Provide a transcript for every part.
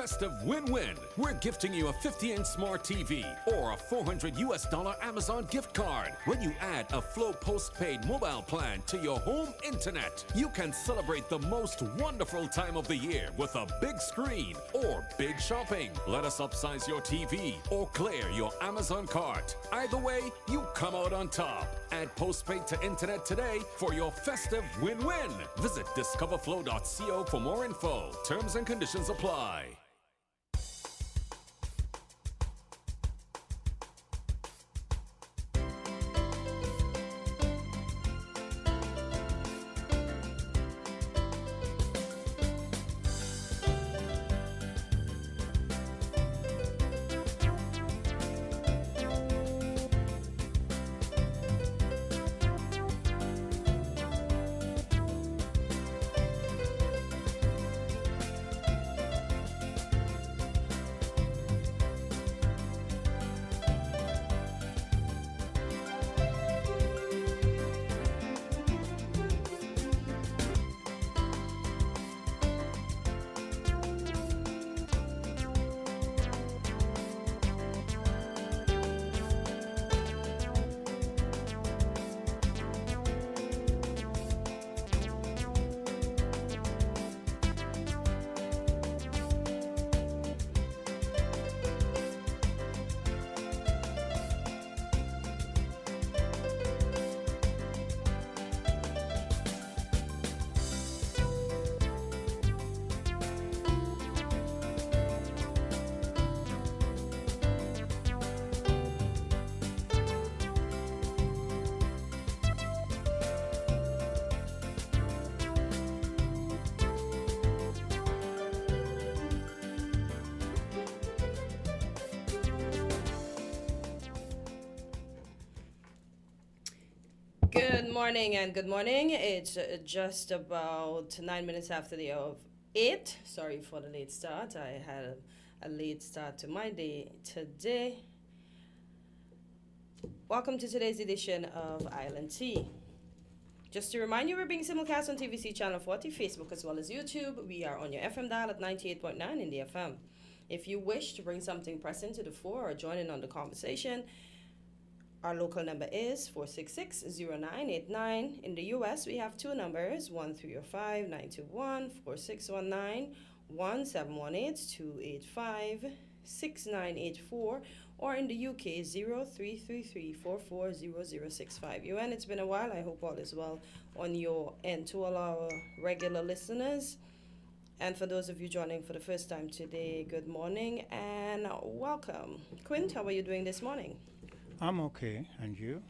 festive win-win. We're gifting you a 50-inch smart TV or a $400 Amazon gift card. When you add a Flow postpaid mobile plan to your home internet, you can celebrate the most wonderful time of the year with a big screen or big shopping. Let us upsize your TV or clear your Amazon cart. Either way, you come out on top. Add postpaid to internet today for your festive win-win. Visit discoverflow.co for more info. Terms and conditions apply. Good morning and good morning. It's just about 9 minutes after the hour of 8. Sorry for the late start. I had a late start to my day today. Welcome to today's edition of Island Tea. Just to remind you, we're being simulcast on TVC Channel 40, Facebook, as well as YouTube. We are on your FM dial at 98.9 in the FM. If you wish to bring something pressing to the fore or join in on the conversation, our local number is 466-0989. In the U.S., we have two numbers, 1-305-921-4619, 1-718-285-6984, or in the UK, 0333-440065. UN, it's been a while. I hope all is well on your end. To all our regular listeners, and for those of you joining for the first time today, good morning and welcome. Quint, how are you doing this morning? I'm okay, and you?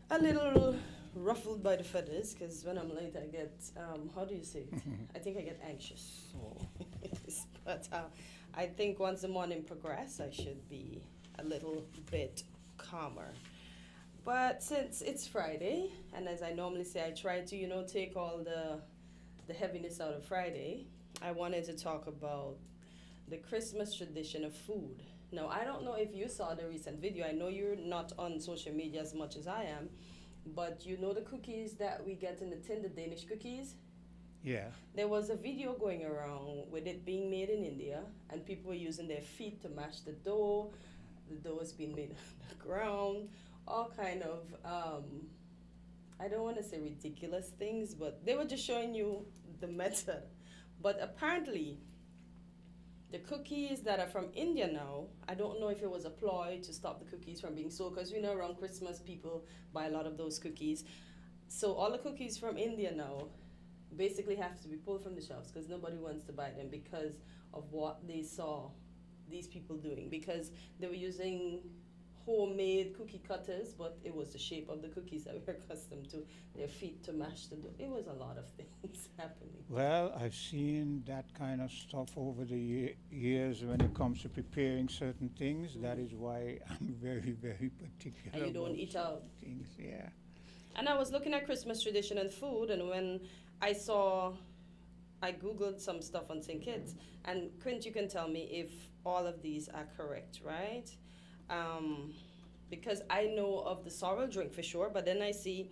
A little ruffled by the feathers, because when I'm late, I get, how do you say it? I think I get anxious. But I think once the morning progresses, I should be a little bit calmer. But since it's Friday, and as I normally say, I try to, take all the heaviness out of Friday, I wanted to talk about the Christmas tradition of food. Now, I don't know if you saw the recent video. I know you're not on social media as much as I am, but you know the cookies that we get in the tin, the Danish cookies? Yeah. There was a video going around with it being made in India, and people were using their feet to mash the dough. The dough is being made on the ground, all kind of, I don't want to say ridiculous things, but they were just showing you the method. But apparently, the cookies that are from India now, I don't know if it was a ploy to stop the cookies from being sold, because around Christmas people buy a lot of those cookies. So all the cookies from India now basically have to be pulled from the shelves because nobody wants to buy them because of what they saw these people doing. Because they were using homemade cookie cutters, but it was the shape of the cookies that we're accustomed to, their feet to mash the dough. It was a lot of things happening. Well, I've seen that kind of stuff over the years when it comes to preparing certain things. That is why I'm very, very particular. And you don't about eat out. things, yeah. And I was looking at Christmas tradition and food, and when I Googled some stuff on St. Kitts, and Quint, you can tell me if all of these are correct, right? Because I know of the sorrel drink for sure, but then I see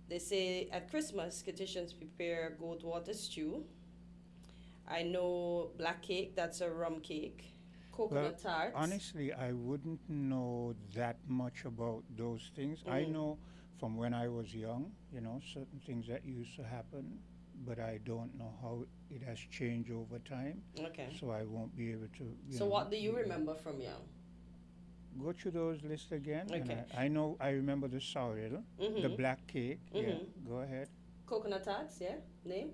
they say at Christmas, Kittitians prepare goat water stew, I know black cake, that's a rum cake. Coconut tarts. Honestly, I wouldn't know that much about those things. I know from when I was young, certain things that used to happen, but I don't know how it has changed over time. Okay. So I won't be able to. So what do you remember from young? Go through those lists again. And Okay. I know I remember the sorrel, the black cake. Yeah, go ahead. Coconut tarts, yeah? Name?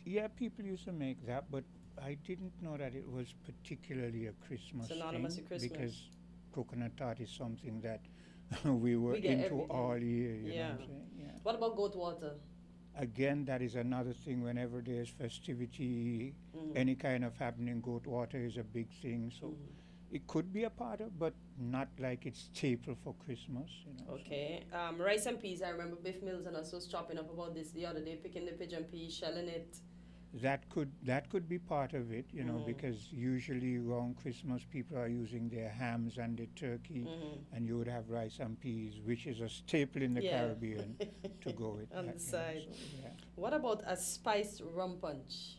Yeah, people used to make that, but I didn't know that it was particularly a Christmas Synonymous thing with Christmas. because coconut tart is something that we were We get into every day. all year. You know Yeah. what I'm saying? Yeah. What about goat water? Again, that is another thing. Whenever there's festivity, any kind of happening, goat water is a big thing. So it could be a part of, but not like it's staple for Christmas. So. Okay. Rice and peas. I remember Biff Mills and us was chopping up about this the other day, picking the pigeon peas, shelling it. That could be part of it, because usually around Christmas people are using their hams and their turkey, and you would have rice and peas, which is a staple in the Caribbean, to go with On that, the side. So, yeah. What about a spiced rum punch?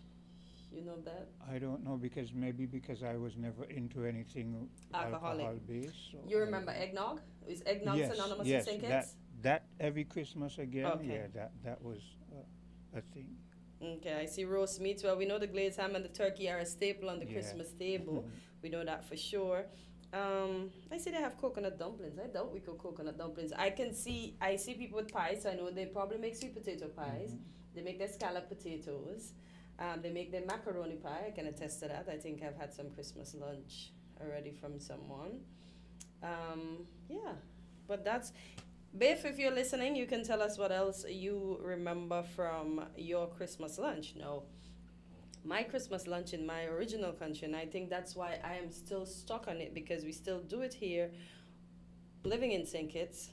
You know that? I don't know because I was never into anything Alcoholic. alcohol based. So You remember eggnog? Is eggnog synonymous yes, with St. that Kitts? that every Christmas again. Okay. Yeah, that was a thing. Okay, I see roast meats. Well, we know the glazed ham and the turkey are a staple on the Yeah. Christmas table. We know that for sure. I see they have coconut dumplings. I doubt we cook coconut dumplings. I see people with pies, so I know they probably make sweet potato pies. They make their scallop potatoes. They make their macaroni pie. I can attest to that. I think I've had some Christmas lunch already from someone. Yeah, but that's... Biff, if you're listening, you can tell us what else you remember from your Christmas lunch. No, my Christmas lunch in my original country, and I think that's why I am still stuck on it, because we still do it here, living in St. Kitts.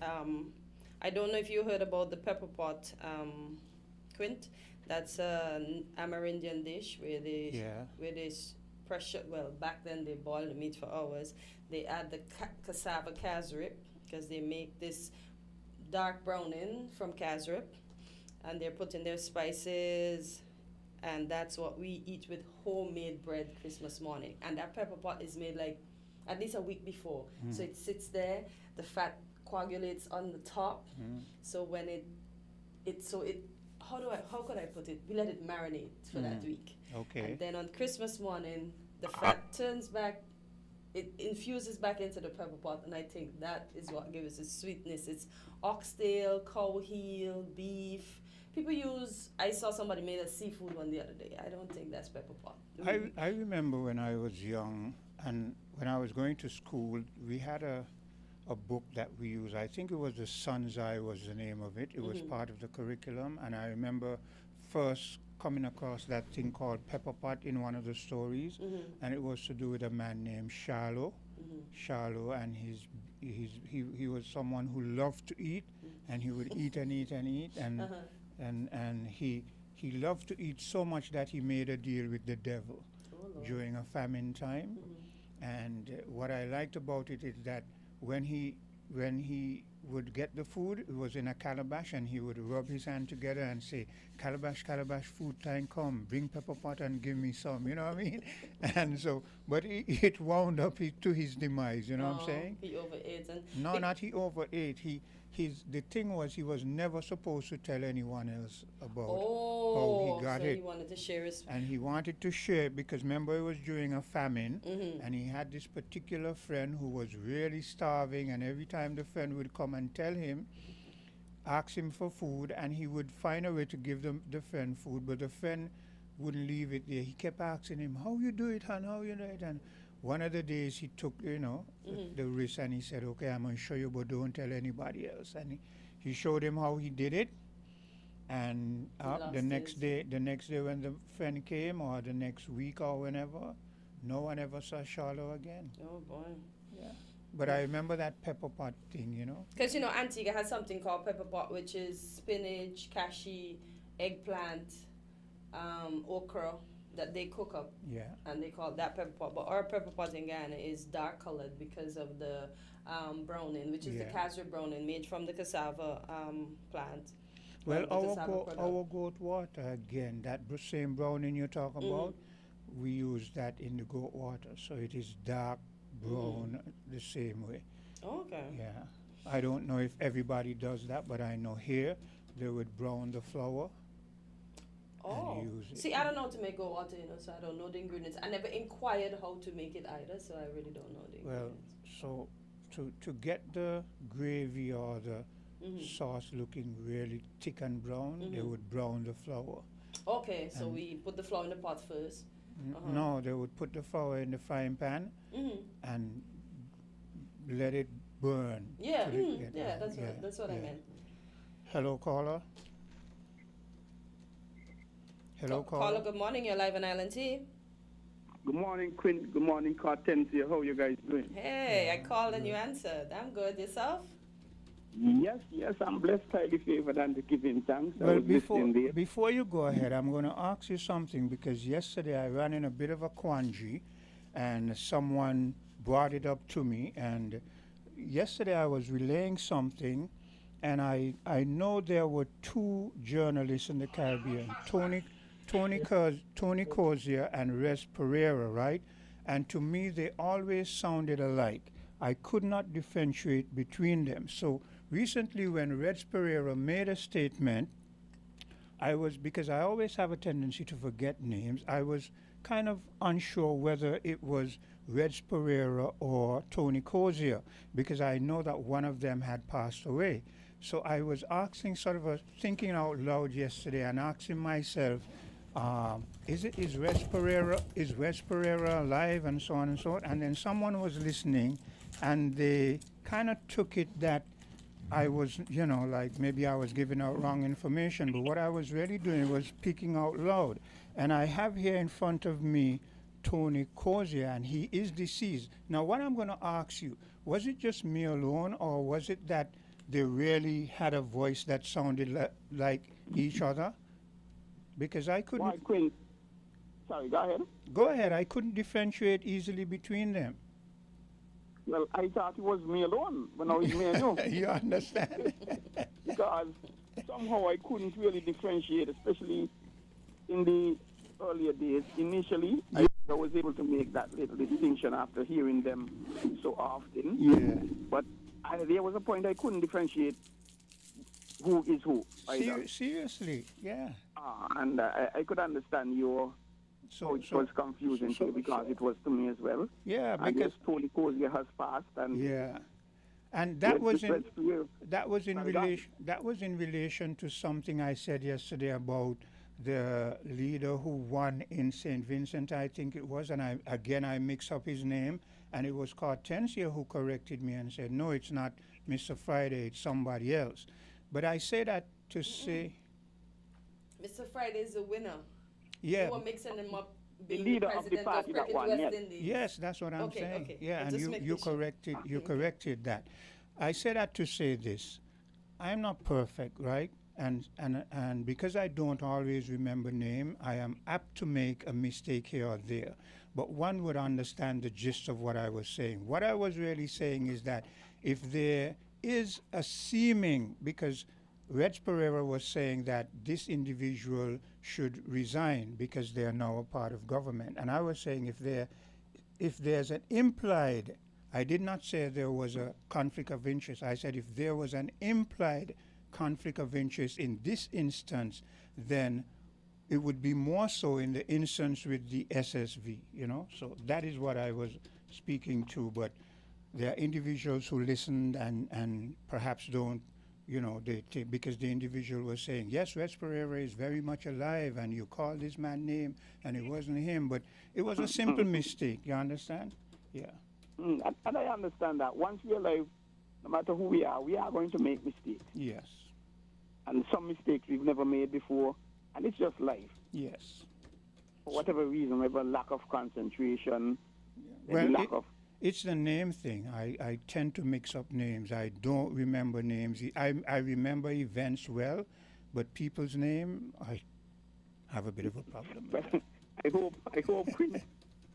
I don't know if you heard about the pepper pot, quint. That's an Amerindian dish where they pressure. Well, back then they boiled the meat for hours. They add the cassava casrip, because they make this dark browning from casrip, and they're putting their spices, and that's what we eat with homemade bread Christmas morning. And that pepper pot is made like at least a week before, so it sits there. The fat coagulates on the top, so when how could I put it? We let it marinate for that week. Okay. And then on Christmas morning, the fat turns back. It infuses back into the pepper pot, and I think that is what gives it sweetness. It's oxtail, cow heel, beef. I saw somebody made a seafood one the other day. I don't think that's pepper pot. I remember when I was young and when I was going to school, we had a book that we used. I think it was The Sun's Eye was the name of it. It was part of the curriculum, and I remember first coming across that thing called pepper pot in one of the stories, and it was to do with a man named Charlo. Charlo, and he was someone who loved to eat, and he would eat and eat and eat, and he loved to eat so much that he made a deal with the devil during a famine time. And what I liked about it is that when he would get the food, it was in a calabash, and he would rub his hand together and say, "Calabash, calabash, food time come, bring pepper pot and give me some," you know what I mean? And so, but it wound up to his demise, you know what I'm saying? He overate. No, not he overate. The thing was, he was never supposed to tell anyone else about how he got so it. he wanted to share his... And he wanted to share it because, remember, it was during a famine, and he had this particular friend who was really starving, and every time the friend would come and tell him, ask him for food, and he would find a way to give the friend food, but the friend wouldn't leave it there. He kept asking him, "How you do it, hon? How you do it?" And one of the days he took, the risk, and he said, "Okay, I'm going to show you, but don't tell anybody else." And he showed him how he did it. And the next day when the friend came, or the next week or whenever, no one ever saw Charlo again. Oh, boy. Yeah. But I remember that pepper pot thing, Because, Antigua has something called pepper pot, which is spinach, cashew, eggplant, okra, that they cook up. Yeah. And they call that pepper pot. But our pepper pot in Ghana is dark colored because of the browning, which is the castor browning made from the cassava plant. Well, get the Saba product. our goat water again, that same browning you talk about, we use that in the goat water, so it is dark brown the same way. Okay. Yeah, I don't know if everybody does that, but I know here they would brown the flour Oh. and use it. See, I don't know how to make goat water, so I don't know the ingredients. I never inquired how to make it either, so I really don't know the Well, ingredients. so to get the gravy or the sauce looking really thick and brown, they would brown the flour. Okay, so and- we put the flour in the pot first. No, they would put the flour in the frying pan and let it burn. Yeah, till it get yeah, brown. that's what I yeah. meant. Hello, caller. Hello, Caller, good morning. You're live on Island T. Good morning, Quinn. Good morning, Cartensia. How you guys doing? Hey, I called and you answered. I'm good. Yourself? Yes, I'm blessed, highly favored, and giving thanks. I Well, was listening there. before you go ahead, I'm going to ask you something because yesterday I ran in a bit of a quandary and someone brought it up to me. And yesterday I was relaying something, and I know there were two journalists in the Caribbean, Tony Cozier and Res Pereira, right? And to me, they always sounded alike. I could not differentiate between them. So recently, when Res Pereira made a statement, because I always have a tendency to forget names, I was kind of unsure whether it was Res Pereira or Tony Cozier, because I know that one of them had passed away. So I was asking, thinking out loud yesterday and asking myself, is Res Pereira alive, and so on and so on. And then someone was listening, and they kind of took it that I was, like maybe I was giving out wrong information. But what I was really doing was speaking out loud. And I have here in front of me Tony Cozier, and he is deceased. Now, what I'm going to ask you, was it just me alone, or was it that they really had a voice that sounded like each other? Because I couldn't. Why, Quinn? Sorry, go ahead. Go ahead. I couldn't differentiate easily between them. Well, I thought it was me alone when I was me and you. You understand? Because somehow I couldn't really differentiate, especially in the earlier days. Initially, I was able to make that little distinction after hearing them so often. Yeah. But there was a point I couldn't differentiate who is who. Seriously, yeah. And I could understand your. So it was confusing too, because it was to me as well. Yeah, and because yes, Tony Cozier has passed, and yeah, and that was in relation to something I said yesterday about the leader who won in St. Vincent, I think it was, and I mix up his name, and it was Cartensia who corrected me and said, no, it's not Mr. Friday, it's somebody else. But I say that to say, Mr. Friday is the winner. yeah. You were mixing him up. The Being leader the of the president party that Cricket won, West yes. Indies. Yes, that's what I'm saying. Okay. Yeah, Well, and just make you corrected that. I say that to say this. I'm not perfect, right? And because I don't always remember name, I am apt to make a mistake here or there. But one would understand the gist of what I was saying. What I was really saying is that if there is a seeming, because Reg Pereira was saying that this individual should resign because they are now a part of government. And I was saying if there's an implied, I did not say there was a conflict of interest. I said if there was an implied conflict of interest in this instance, then it would be more so in the instance with the SSV, So that is what I was speaking to. But there are individuals who listened and perhaps don't, because the individual was saying, yes, Res Pereira is very much alive, and you called this man name, and it wasn't him. But it was a simple mistake, you understand? Yeah. And I understand that. Once we're alive, no matter who we are going to make mistakes. Yes. And some mistakes we've never made before, and it's just life. Yes. For whatever reason, whether lack of concentration, Well, it's the name thing. I tend to mix up names. I don't remember names. I remember events well, but people's name, I have a bit of a problem. But I hope Queen,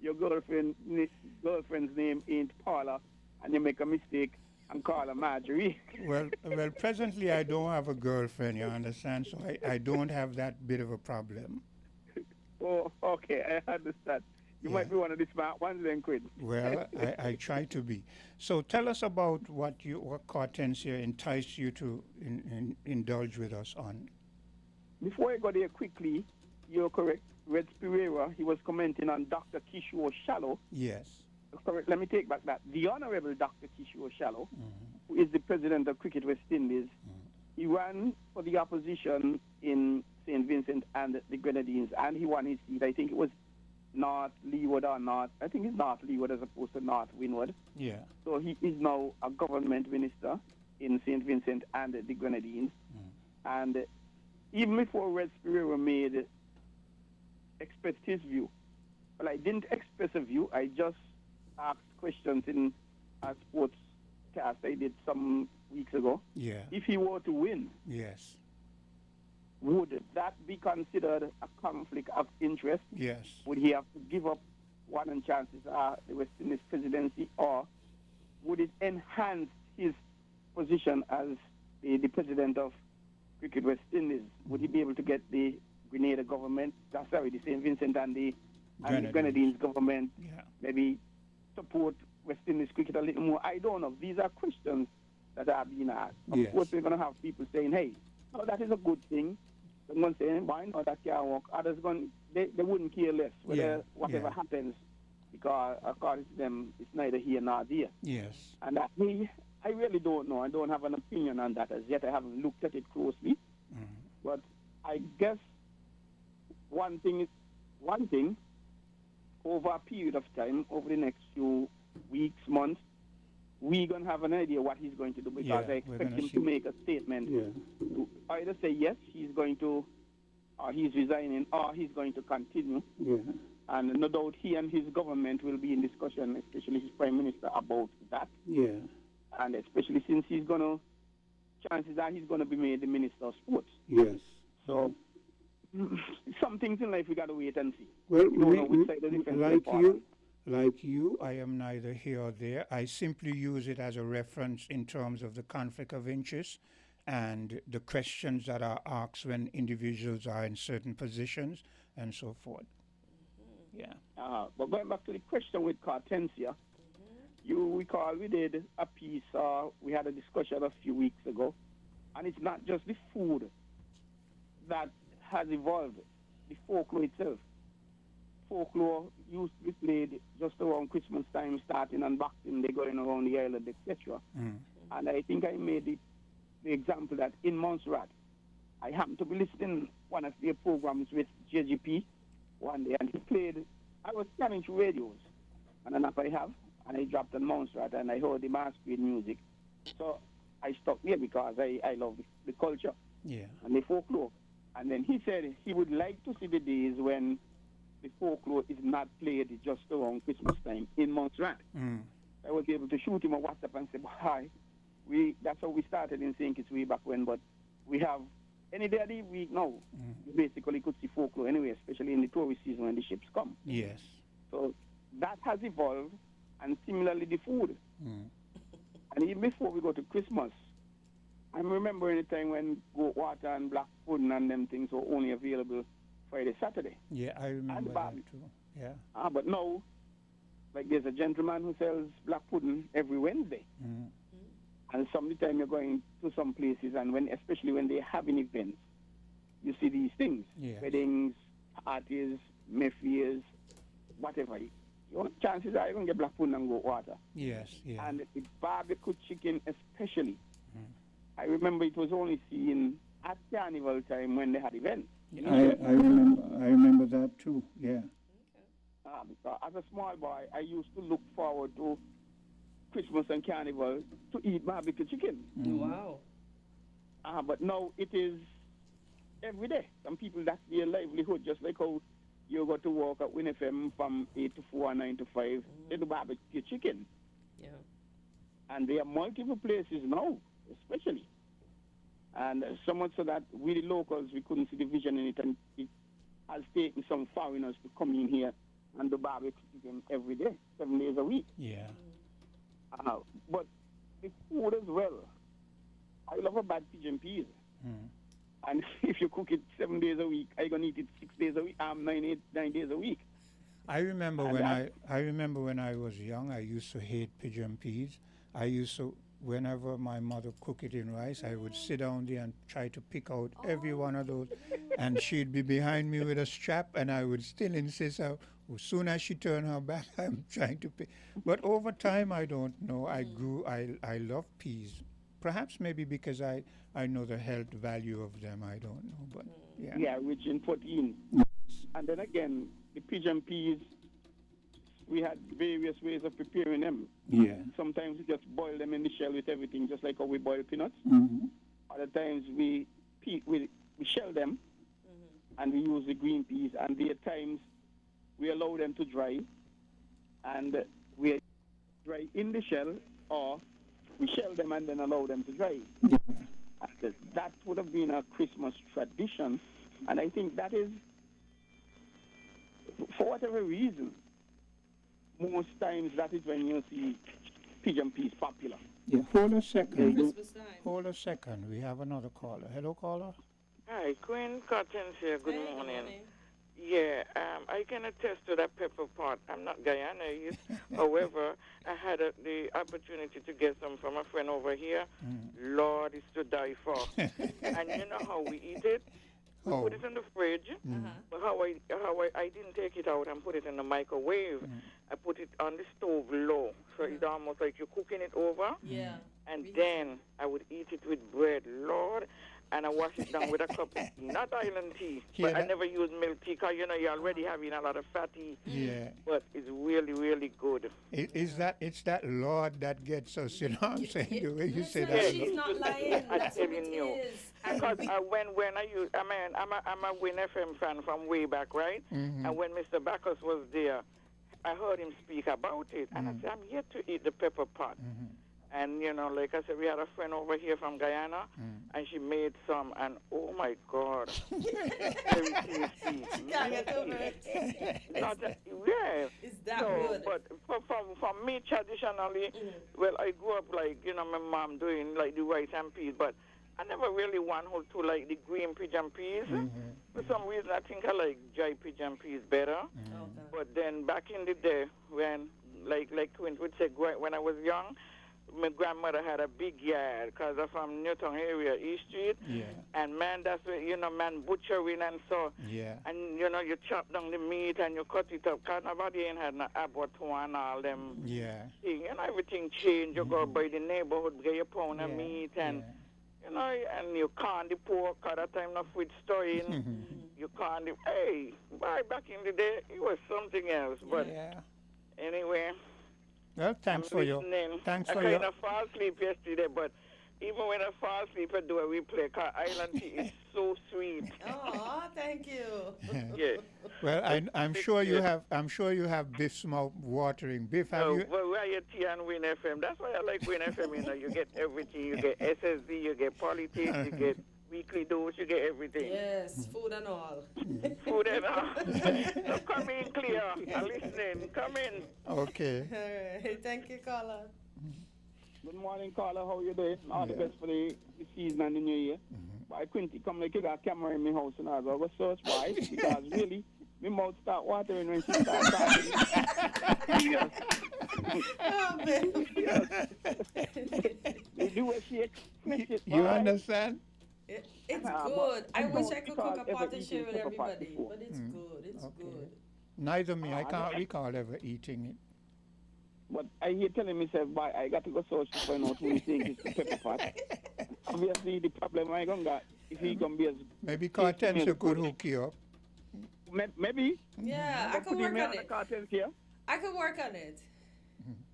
your girlfriend's name ain't Paula, and you make a mistake and call her Marjorie. Well, presently I don't have a girlfriend, you understand, so I don't have that bit of a problem. Oh, okay, I understand. You Yeah. might be one of the smart ones then, Quinn. Well, I try to be. So tell us about what Hortensia enticed you to indulge with us on. Before I go there quickly, you're correct. Red Spirera, he was commenting on Dr. Kishore Shallow. Yes. Correct. Let me take back that. The Honorable Dr. Kishore Shallow, who is the president of Cricket West Indies, he ran for the opposition in St. Vincent and the Grenadines, and he won his seat. I think it was North Leeward or North. I think it's North Leeward as opposed to North Windward. Yeah. So he is now a government minister in St. Vincent and the Grenadines. And even before Red Spirera expressed his view, well, I didn't express a view. I just asked questions in a sports cast I did some weeks ago. Yeah. If he were to win, Yes. would that be considered a conflict of interest? Yes. Would he have to give up one and chances the West Indies presidency, or would it enhance his position as the president of Cricket West Indies? Would he be able to get the Grenada government, the St. Vincent and the Grenadines government, maybe support West Indies cricket a little more? I don't know. These are questions that are being asked. Of course, we're going to have people saying, hey, no, that is a good thing. Someone saying, why not, that can't work. Others they wouldn't care less whether whatever happens, because according to them, it's neither here nor there. Yes. And I really don't know. I don't have an opinion on that as yet. I haven't looked at it closely. But I guess one thing, over a period of time, over the next few weeks, months, we're going to have an idea what he's going to do, because I expect him to make a statement to either say yes, he's going to, or he's resigning, or he's going to continue. And no doubt he and his government will be in discussion, especially his prime minister, about that. And especially since chances are he's going to be made the minister of sports. So some things in life we got to wait and see. Well, we don't know which side of the fence like you, I am neither here or there. I simply use it as a reference in terms of the conflict of interest and the questions that are asked when individuals are in certain positions and so forth. But going back to the question with Hortensia, you recall we did a piece, we had a discussion a few weeks ago, and it's not just the food that has evolved, the folklore itself. Folklore used to be played just around Christmas time, starting on Boxing Day, going around the island, etc. And I think I made the example that in Montserrat, I happened to be listening one of their programs with JGP one day, and he played, I was scanning through radios, and an app I have, and I dropped on Montserrat, and I heard the masquerade music. So I stopped there because I love the culture and the folklore. And then he said he would like to see the days when the folklore is not played just around Christmas time in Montserrat. I was able to shoot him a WhatsApp and say, hi, that's how we started in St. Kitts way back when, but we have any day of the week now, you basically could see folklore anyway, especially in the tourist season when the ships come. Yes. So that has evolved, and similarly the food. And even before we go to Christmas, I'm remembering a time when goat water and black pudding and them things were only available Friday, Saturday. Yeah, I remember that too. Yeah. But now, like there's a gentleman who sells black pudding every Wednesday. And some of the time you're going to some places, and especially when they're having events, you see these things. Weddings, parties, Mayfairs, whatever. Chances are you're going to get black pudding and goat water. And the barbecue chicken especially. I remember it was only seen at carnival time when they had events. I remember that too, Because as a small boy, I used to look forward to Christmas and carnival to eat barbecue chicken. Wow. But now it is every day. Some people, that's their livelihood, just like how you go to work at WinFM from 8 to 4, 9 to 5, they do barbecue chicken. And there are multiple places now, especially. And so much so that we, the locals, we couldn't see the vision in it, and it has taken some foreigners to come in here and do barbecue chicken every day, 7 days a week. Yeah. But the food as well. I love a bad pigeon peas. And if you cook it 7 days a week, I gonna eat it 6 days a week. 9 days a week. I remember And when that- I remember when I was young, I used to hate pigeon peas. I used to, whenever my mother cooked it in rice, I would sit down there and try to pick out every one of those, and she'd be behind me with a strap, and I would still insist. As soon as she turned her back, I'm trying to pick. But over time, I don't know. I love peas. Perhaps maybe because I know the health value of them. I don't know, but yeah. Yeah, rich in protein. And then again, the pigeon peas, we had various ways of preparing them. Yeah. Sometimes we just boil them in the shell with everything, just like how we boil peanuts. Other times we shell them, and we use the green peas. And there are times we allow them to dry, and we dry in the shell, or we shell them and then allow them to dry. And that would have been a Christmas tradition, and I think that is, for whatever reason, most times that is when you see pigeon peas popular. Yeah. Hold a second. Christmas time. Hold a second. We have another caller. Hello, caller. Hi, Queen Cottons here. Good Hey, morning. Yeah, I can attest to that pepper pot. I'm not Guyanese. However, I had the opportunity to get some from a friend over here. Lord, it's to die for. And you know how we eat it? We put it in the fridge. But how I didn't take it out and put it in the microwave. I put it on the stove low. So it's almost like you're cooking it over. Yeah. And then I would eat it with bread, Lord, and I wash it down with a cup, not island tea, Yeah, but I that- never use milk tea because, you know, you're already having a lot of fatty, Yeah. but it's really, really good. It's that Lord that gets us, you know what I'm saying? The way you say Listen, that. she's not lying. I'm That's what telling it you. is. And Because we- when I use, I mean, I'm a WinFM fan from way back, right? And when Mr. Bacchus was there, I heard him speak about it, and I said, I'm yet to eat the pepper pot. And, you know, like I said, we had a friend over here from Guyana, and she made some, and oh, my God. Very tasty. Can't get over it. Not that, yeah. It's that So, good. but for me, traditionally, well, I grew up, like, you know, my mom doing, like, the rice and peas, but I never really want to like the green pigeon peas. For some reason, I think I like dry pigeon peas better. Okay. But then back in the day, when, like Quint would say, when I was young, my grandmother had a big yard because I'm from Newtown area, East Street. Yeah. And, man, that's where, you know, man, butchering and so. Yeah. And, you know, you chop down the meat and you cut it up. Because nobody ain't had no abattoir and all them Yeah. thing. You know, everything changed. You go by the neighborhood, get your pound of meat and... yeah. You know, and you can't the pork at that time of food storing. You can't the, hey, back in the day, it was something else. But Yeah. anyway, Well, thanks I'm for your listening. thanks I for kind your of fall asleep yesterday, but even when I fall asleep, I do a replay because island tea is so sweet. Oh, thank you. Yeah. Well, I'm sure you have Biff's mouth watering. Biff, have So, you? well, where you tea and Win FM? That's why I like Win FM. You know, you get everything. You get SSD, you get politics, you get weekly dose, you get everything. Yes, food and all. Food and all. So come in clear. I'm listening. Come in. Okay. All right. Thank you, caller. Good morning, Carla. How you doing? All the best for the season and the new year. But I couldn't come like you got a camera in my house and I was so surprised because really, my mouth start watering when she start talking. Yes. Oh, man. They do what she expected. You understand? It's But good. I wish don't I could cook a recall pot ever and share eating with pepper pot everybody, before. but it's good. It's Okay. good. Neither me. I can't recall ever eating it. But I hear telling myself, boy, I got to go search to find out who he thinks is the pepper pot. Obviously, the problem I gonna got if he gonna be as Maybe Cartens could hook you up. maybe. Yeah, I But could put work him on the it. cartels here. I could work on it.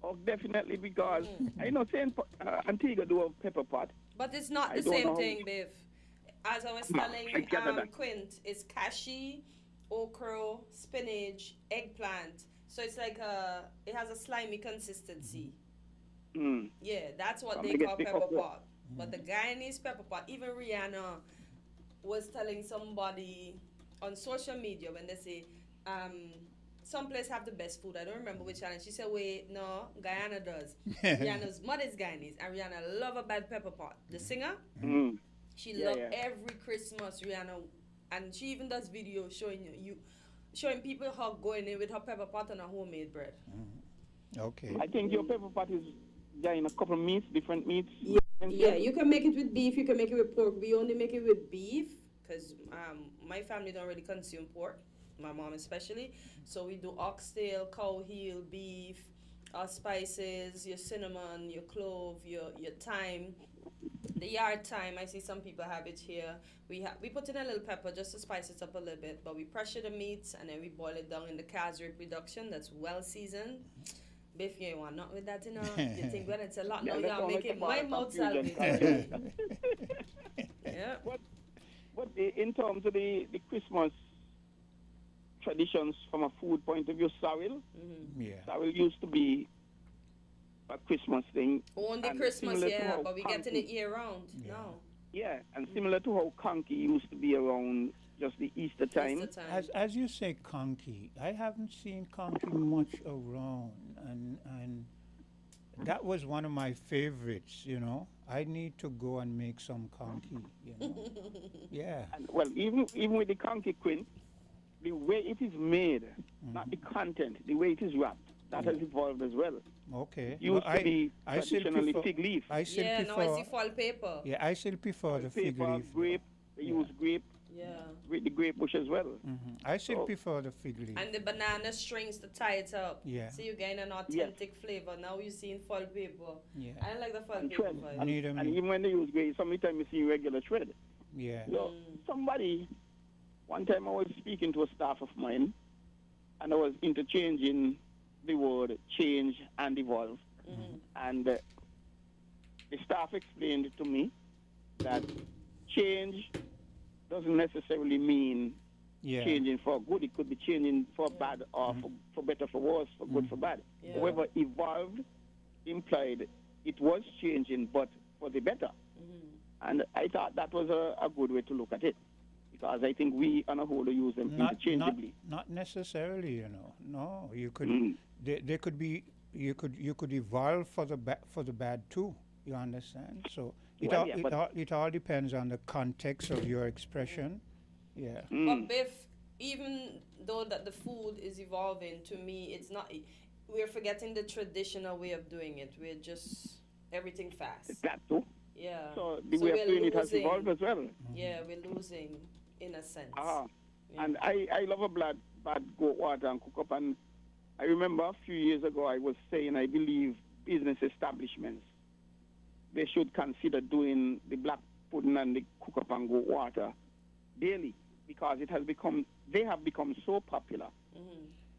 Oh, definitely because I know saying Antigua do a pepper pot. But it's not I the don't same know how- thing, Biff. As I was No, telling I gather that. Quint, it's cashew, okra, spinach, eggplant. So it's like it has a slimy consistency. Mm. Yeah, that's what I'm they gonna call get pepper pick up pot. But the Guyanese pepper pot, even Rihanna was telling somebody on social media when they say some place have the best food. I don't remember which island. She said, wait, no, Guyana does. Rihanna's mother's Guyanese, and Rihanna love a bad pepper pot. The singer, she love every Christmas, Rihanna, and she even does videos showing people her going in with her pepper pot and her homemade bread. Okay. I think your pepper pot is in a couple of meats, different meats. Yeah, you can make it with beef, you can make it with pork. We only make it with beef because my family don't really consume pork, my mom especially. So we do oxtail, cow heel, beef, our spices, your cinnamon, your clove, your thyme, the yard thyme. I see some people have it here. We put in a little pepper just to spice it up a little bit, but we pressure the meats and then we boil it down in the calves reproduction that's well seasoned. Biff, you ain't want nothing with that, you know. You think, well, it's a lot. Yeah, Now that's you're all making like my a mouth confusion. salivate. Yeah. But in terms of the Christmas traditions from a food point of view, Saril, Saril used to be a Christmas thing. Only Christmas, but we getting it year round now. Yeah, and similar to how Conky used to be around just the Easter time. As you say, conky, I haven't seen conky much around, and that was one of my favorites. You know, I need to go and make some conky. You know, yeah. And, well, even with the conky quint, the way it is made, not the content, the way it is wrapped, that has evolved as well. Okay. Used to be traditionally fig leaf. I still now prefer. it's the fall paper. Yeah, I still prefer the fig Paper, leaf. grape. They use grape. Yeah. With the grape bush as well. I still prefer the fig leaf. And the banana strings to tie it up. Yeah. So you gain an authentic flavor. Now you're seeing fall paper. Yeah. I don't like the fall And paper thread. vibe. And even when they use grape, sometimes you see regular thread. Yeah. So one time I was speaking to a staff of mine, and I was interchanging the word change and evolve. And the staff explained to me that change doesn't necessarily mean changing for good. It could be changing for bad or for better, for worse, for good, for bad. Yeah. However, evolved implied it was changing, but for the better. And I thought that was a good way to look at it, because I think we, on a whole, use them interchangeably. Not necessarily, you know. No, you could. They could be. You could evolve for the bad too. You understand? So it all depends on the context of your expression. Yeah. But Biff, even though that the food is evolving, to me, it's not. We're forgetting the traditional way of doing it. We're just everything fast. That too. Yeah. So the way of doing it has evolved as well. Yeah, we're losing in a sense. Yeah. And I love a bad goat water and cook up. And I remember a few years ago I was saying I believe business establishments, they should consider doing the black pudding and the cook up and goat water daily, because they have become so popular.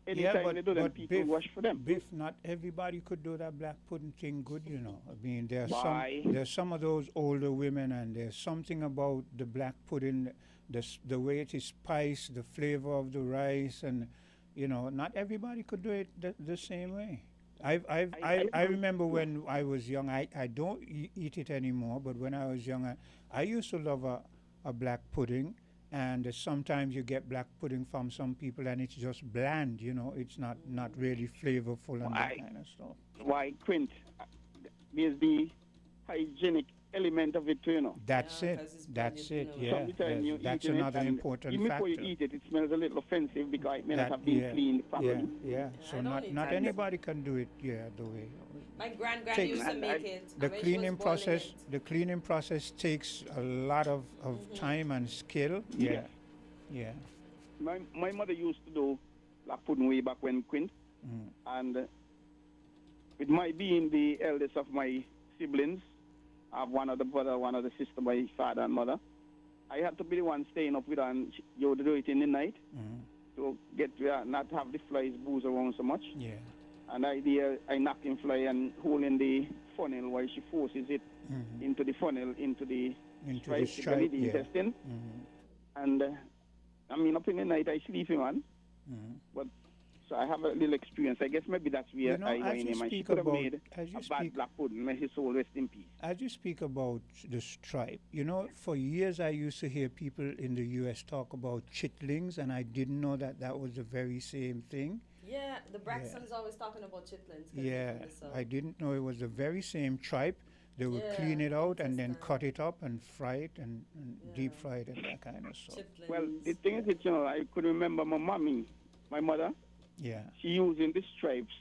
Anytime they do them, people rush for them. Biff, not everybody could do that black pudding thing good, you know. I mean, there's some of those older women, and there's something about the black pudding, the way it is spiced, the flavor of the rice, and you know, not everybody could do it the same way. I remember when I was young, I don't eat it anymore, but when I was young, I used to love a black pudding. And sometimes you get black pudding from some people, and it's just bland, you know. It's not really flavorful and that kind of stuff. Why, Quint? There's the hygienic element of it too, you know. That's it. Yeah. That's another important even factor. Even before you eat it, it smells a little offensive because it may not have been cleaned properly. Yeah. So not anybody can do it. The way. My grand used to make it. The cleaning process takes a lot of time and skill. Yeah. My mother used to do black pudding way back when, Quint, and with my being the eldest of my siblings, I have one other brother, one other sister, my father and mother. I had to be the one staying up with her, and you would do it in the night to get not have the flies booze around so much. Yeah. And I knock in fly and hole in the funnel while she forces it into the funnel, into the intestine. And I mean, up in the night I sleep in one. But so I have a little experience. I guess maybe that's where I went in. And she could have made a bad black pudding. May his soul rest in peace. As you speak about the stripe, you know, for years I used to hear people in the U.S. talk about chitlings, and I didn't know that was the very same thing. Yeah, the Braxton's always talking about chitlins. 'Cause Yeah, they're from the south. I didn't know it was the very same tribe. They would Yeah, clean it out and then intestine. cut it up and fry it and deep Yeah. fry it and that kind of stuff. Chitlins. Well, the thing is, that, I could remember my mommy, my mother, Yeah. she using the stripes,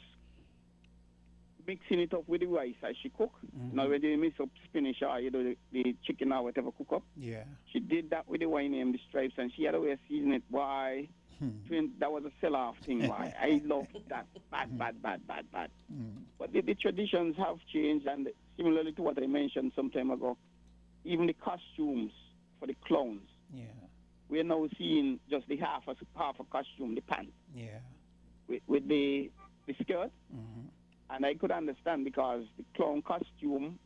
mixing it up with the rice as she cook. Now when they mix up spinach or the chicken or whatever cook up, Yeah. she did that with the wine and the stripes, and she had a way of seasoning it. Why? That was a sell-off thing. Why? I love that. Bad. But the traditions have changed, and similarly to what I mentioned some time ago, even the costumes for the clowns. Yeah. We are now seeing just the half a costume, the pants, Yeah. with the skirt. Mm-hmm. And I could understand because the clown costume,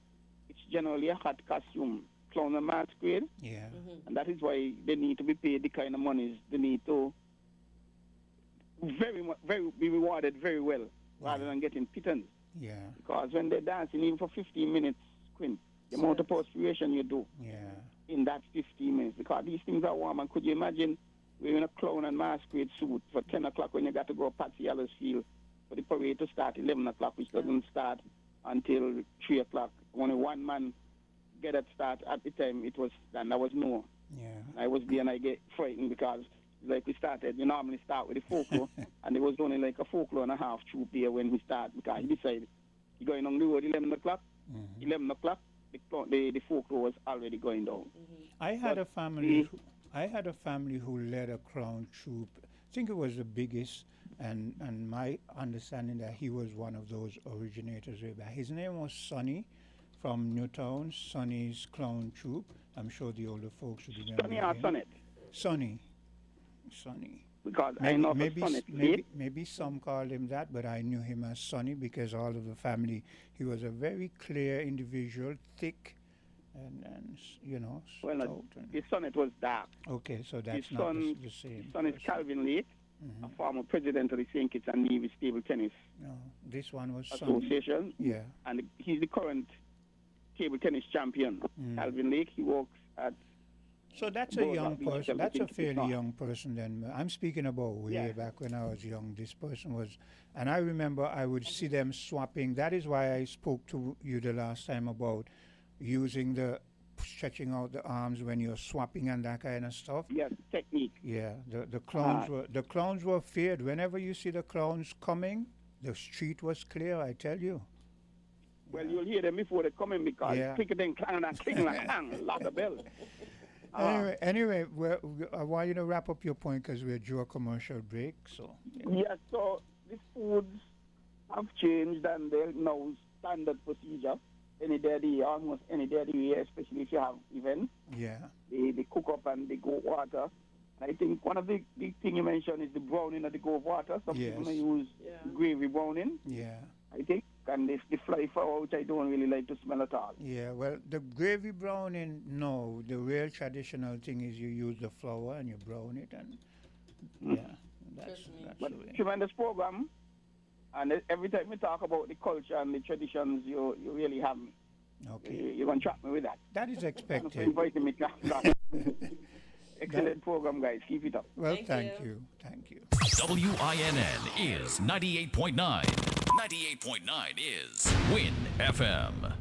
it's generally a hot costume. Clown and masquerade. Yeah. And that is why they need to be paid the kind of monies they need to be rewarded very well rather than getting pittance. Yeah. Because when they're dancing, even for 15 minutes, Quinn, the amount of perspiration you do Yeah. in that 15 minutes, because these things are warm. And could you imagine wearing a clown and masquerade suit for 10 o'clock when you got to go past the Yellows Field for the parade to start 11 o'clock, which doesn't start until 3 o'clock. Only one man get it start at the time it was, and that was Noah. Yeah. I was there and I get frightened because like we started, you normally start with the folklore, and there was only like a folklore and a half troop there when we start because he decided he going on the road 11 o'clock. 11 o'clock, the folklore was already going down. I had a family. I had a family who led a clown troupe. I think it was the biggest, and my understanding that he was one of those originators way back. His name was Sonny from Newtown. Sonny's clown troupe. I'm sure the older folks would remember Sonny or him. Sonnet? Sonny. Because I know for Sonnet. Maybe some called him that, but I knew him as Sonny because all of the family. He was a very clear individual, thick, and Well, stout. his Sonnet was dark. Okay, so that's His not son, the same. his son is person. Calvin Lake, a former president of the St. Kitts and Nevis Table Tennis No, this one was Sonny. Association. Yeah. And he's the current table tennis champion. Calvin Lake, he works at... So that's a Both young of each person. of the That's a things to be fairly taught. young person. Then I'm speaking about way Yeah. back when I was young. This person was, and I remember I would see them swapping. That is why I spoke to you the last time about using the stretching out the arms when you're swapping and that kind of stuff. Yes, technique. Yeah, the clowns were feared. Whenever you see the clowns coming, the street was clear. I tell you. Well, you'll hear them before they come in because Yeah. clicking, clang, and cling, like clang, lock the bell. Anyway, I want you to wrap up your point because we're due a commercial break. So Yes, so the foods have changed and they're now standard procedure. Any day of the year, almost any day of the year, especially if you have events. yeah, They cook up and they go water. I think one of the thing you mentioned is the browning of the goat water. Some Yes. people may use gravy browning, yeah. I think. And the fly flour, which I don't really like to smell at all. Yeah, well, the gravy browning, no. The real traditional thing is you use the flour and you brown it, and yeah, that's But the way. tremendous program, and every time we talk about the culture and the traditions, you really have me. Okay, You're going to trap me with that. that is Thanks for expected. inviting me to Excellent program, guys. Keep it up. Well, Thank thank you. WINN is 98.9. 98.9 is Win FM.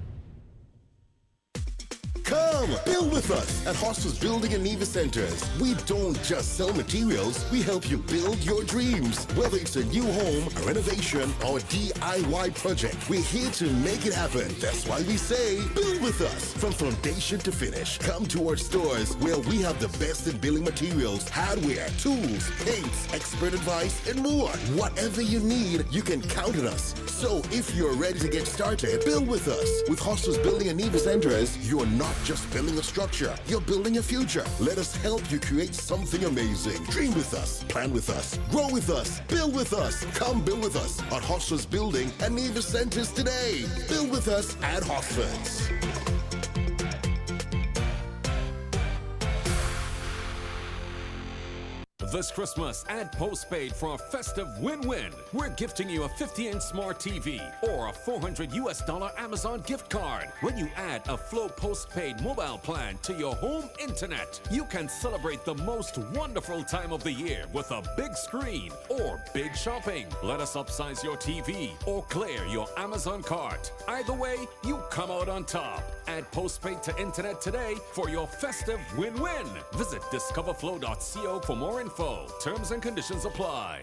Come, build with us at Hostels Building and Nevis Centers. We don't just sell materials, we help you build your dreams. Whether it's a new home, a renovation, or a DIY project, we're here to make it happen. That's why we say, build with us. From foundation to finish, come to our stores where we have the best in building materials, hardware, tools, paints, expert advice, and more. Whatever you need, you can count on us. So if you're ready to get started, build with us. With Hostels Building and Nevis Centers, you're not just building a structure, you're building a future. Let us help you create something amazing. Dream with us, plan with us, grow with us, build with us. Come build with us at Hostels Building and Nevis Centers today. Build with us at Hostels. This Christmas, add postpaid for a festive win-win. We're gifting you a 50-inch smart TV or a $400 Amazon gift card. When you add a Flow postpaid mobile plan to your home internet, you can celebrate the most wonderful time of the year with a big screen or big shopping. Let us upsize your TV or clear your Amazon cart. Either way, you come out on top. Add postpaid to internet today for your festive win-win. Visit discoverflow.co for more info. Terms and conditions apply.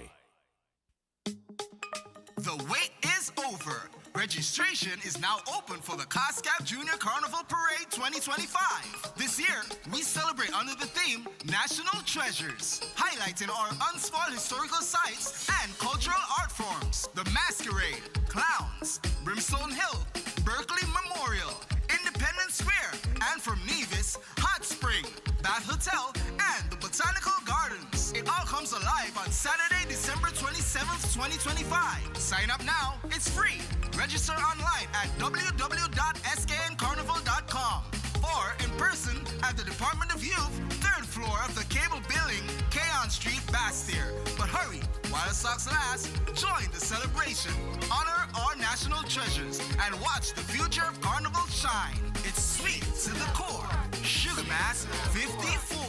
The wait is over. Registration is now open for the COSCAP Junior Carnival Parade 2025. This year, we celebrate under the theme National Treasures, highlighting our unspoiled historical sites and cultural art forms. The Masquerade, Clowns, Brimstone Hill, Berkeley Memorial, Independence Square, and from Nevis, Hot Spring, Bath Hotel, and the Botanical Gardens. It all comes alive on Saturday, December 27th, 2025. Sign up now. It's free. Register online at www.skncarnival.com or in person at the Department of Youth, 3rd floor of the Cable Building, Keon Street, Bastyr. But hurry, while stocks last, join the celebration, honor our national treasures, and watch the future of Carnival shine. It's sweet to the core. Sugar Mass 54.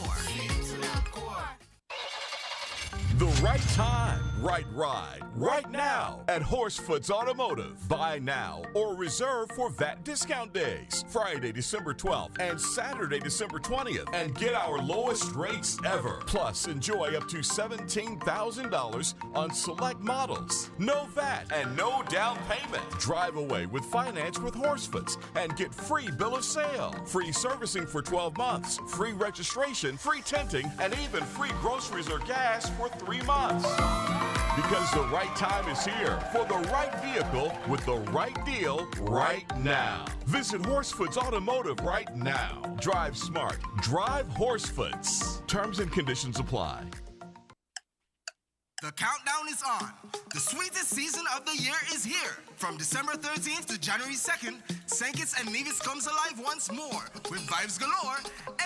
The right time, right ride, right now at Horsefoot's Automotive. Buy now or reserve for VAT discount days, Friday, December 12th and Saturday, December 20th, and get our lowest rates ever. Plus, enjoy up to $17,000 on select models. No VAT and no down payment. Drive away with finance with Horsefoots and get free bill of sale, free servicing for 12 months, free registration, free tinting, and even free groceries or gas for 3 months. Because the right time is here for the right vehicle with the right deal right now. Visit Horsefoots Automotive right now. Drive smart. Drive Horsefoots. Terms and conditions apply. The countdown is on. The sweetest season of the year is here. From December 13th to January 2nd, St. Kitts and Nevis comes alive once more with vibes galore,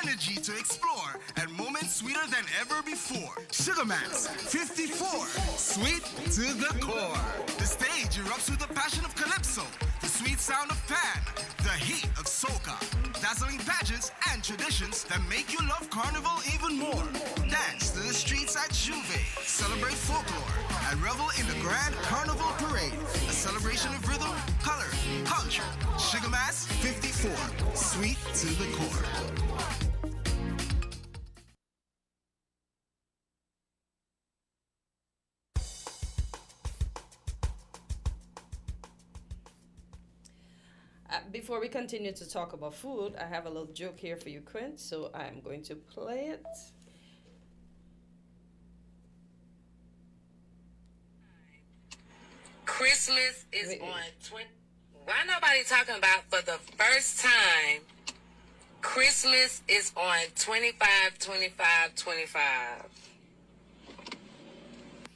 energy to explore, and moments sweeter than ever before. Sugar Mass 54, sweet to the core. The stage erupts with the passion of Calypso, the sweet sound of Pan, the heat of Soca, dazzling pageants and traditions that make you love Carnival even more. Dance to the streets at Juve, celebrate folklore, and revel in the Grand Carnival Parade, a celebration of rhythm, color, culture. Sugar Mass 54, sweet to the core. Before we continue to talk about food, I have a little joke here for you, Quint, so I'm going to play it. Christmas is on 20. Why nobody talking about for the first time? Christmas is on 25/25/25.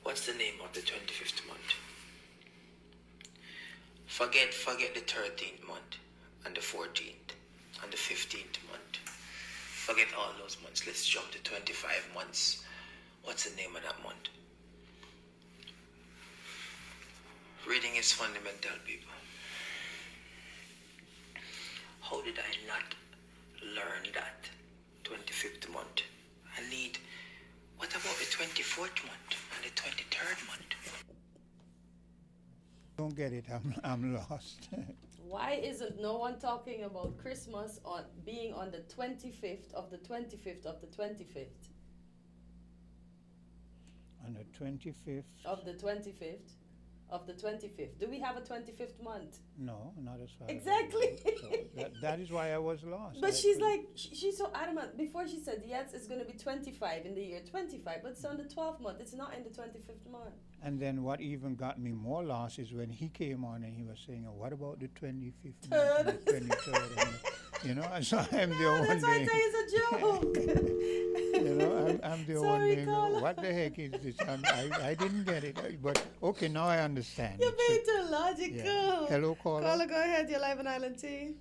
What's the name of the 25th month? Forget the 13th month and the 14th and the 15th month. Forget all those months. Let's jump to 25 months. What's the name of that month? Reading is fundamental, people. How did I not learn that 25th month? What about the 24th month and the 23rd month? Don't get it, I'm lost. Why isn't no one talking about Christmas on being on the 25th of the 25th of the 25th? On the 25th? Of the 25th of the 25th. Do we have a 25th month? No, not as far Exactly. as I know. So that is why I was lost. But she's like, she's so adamant. Before she said, yes, it's going to be 25 in the year 25, but it's on the 12th month. It's not in the 25th month. And then what even got me more lost is when he came on and he was saying, oh, what about the 25th Third. month, the 23rd? And, you know, and so I'm the one That's why I being, say it's a joke. you know, I'm the one Sorry, being, Carla. what the heck is this? I didn't get it. But, okay, now I understand. You're it. being too logical. Yeah. Hello, caller. Caller, go ahead. You're live on Island Tea.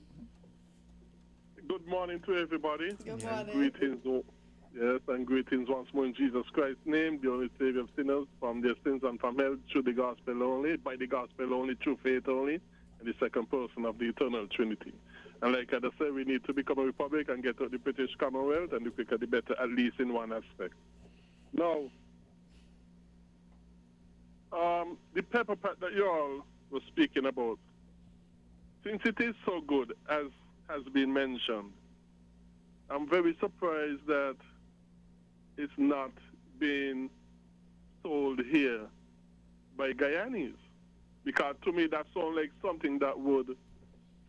Good morning to everybody. Good Yeah. morning. Greetings. Yes, and greetings once more in Jesus Christ's name, the only Savior of sinners, from their sins and from hell, through the gospel only, by the gospel only, through faith only, and the second person of the eternal Trinity. And like I said, we need to become a republic and get out the British Commonwealth, and the quicker the better, at least in one aspect. Now, the pepper pack that you all were speaking about, since it is so good, as has been mentioned, I'm very surprised that it's not being sold here by Guyanese. Because to me, that sounds like something that would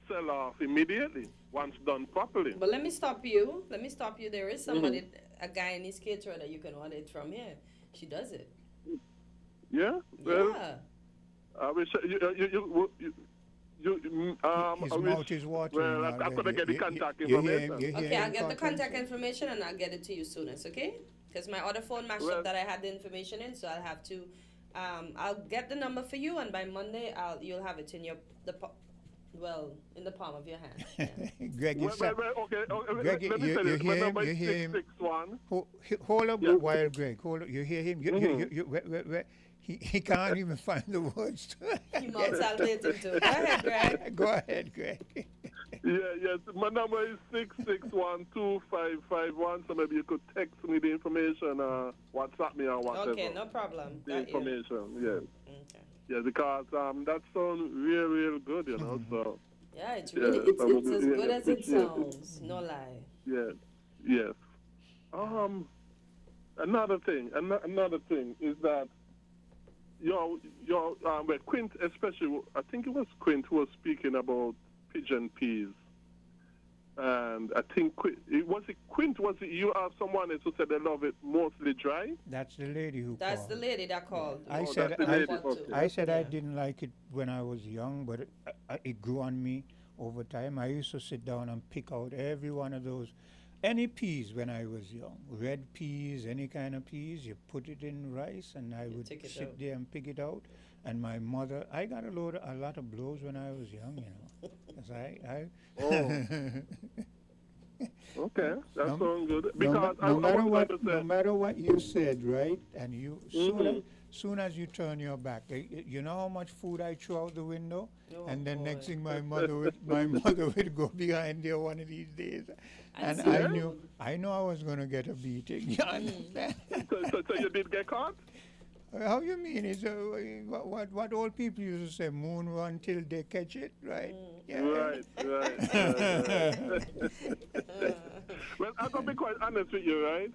sell off immediately once done properly. But let me stop you. There is somebody, a Guyanese caterer that you can order it from here. She does it. Yeah? Well, yeah. I wish his mouth is watering. Well, I could get the contact information. Okay, I'll get the contact information and I'll get it to you soonest, okay? Because my other phone mashed up that I had the information in, so I'll have to. I'll get the number for you, and by Monday, you'll have it in in the palm of your hand. Yeah. Greg, Greg, you hear him? Hold up a while, Greg. Hold up. You hear him? He can't even find the words. He multi-talented too. Go ahead, Greg. Go ahead, Greg. Yes. My number is 6612551. So maybe you could text me the information, WhatsApp me or whatever. Okay, no problem. The information, yes. Okay. Yeah, because that sounds real good, you know. So. Yeah, it's really it's as good as it sounds. No lie. Yes. Another thing is that Quint, especially, I think it was Quint who was speaking about pigeon peas. And I think Quint, you have someone else who said they love it mostly dry? That's the lady who That's called. the lady that called. I said I didn't like it when I was young, but it grew on me over time. I used to sit down and pick out every one of those. Any peas when I was young, red peas, any kind of peas, you put it in rice, and I would sit there and pick it out. And my mother, I got a lot of blows when I was young, you know. 'Cause Okay, that sounds good. Because no matter what you said, right? And you soon as you turn your back, you know how much food I threw out the window, and then next thing my mother would go behind there one of these days, and I knew I was gonna get a beating. You understand? So you did get caught? How you mean? It's what old people used to say: moon run till they catch it, right? Yeah. Right. Well, I'm gonna be quite honest with you, right?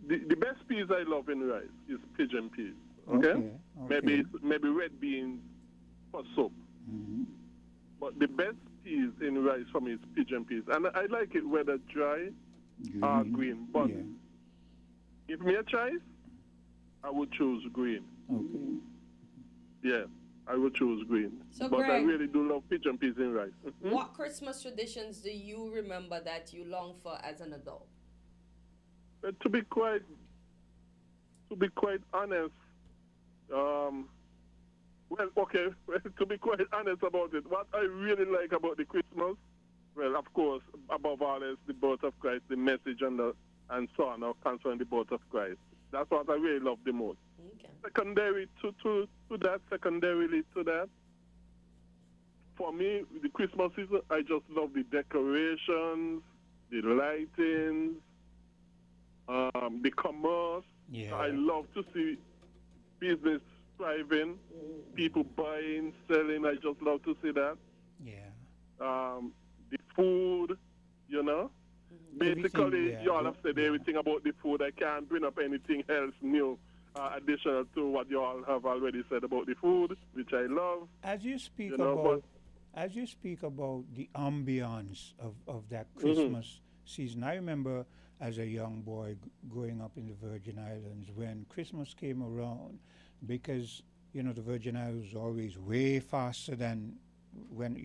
The best peas I love in rice is pigeon peas. Okay. Maybe red beans for soup. But the best peas in rice for me is pigeon peas, and I like it whether dry or green. But if me a choice, I would choose green. Okay. Yeah, I would choose green. So but Greg, I really do love pigeon peas in rice. What Christmas traditions do you remember that you long for as an adult? To be quite honest, to be quite honest about it, what I really like about the Christmas, well, of course, above all is the birth of Christ, the message and so on concerning the birth of Christ. That's what I really love the most. Okay. Secondarily to that, for me, the Christmas season, I just love the decorations, the lightings, the commerce. Yeah. I love to see business thriving, people buying, selling. I just love to see that. Yeah. The food, you know. Basically, you all have said everything about the food. I can't bring up anything else new, additional to what you all have already said about the food, which I love. As you speak about the ambiance of that Christmas season, I remember as a young boy growing up in the Virgin Islands when Christmas came around, because the Virgin Islands was always way faster than when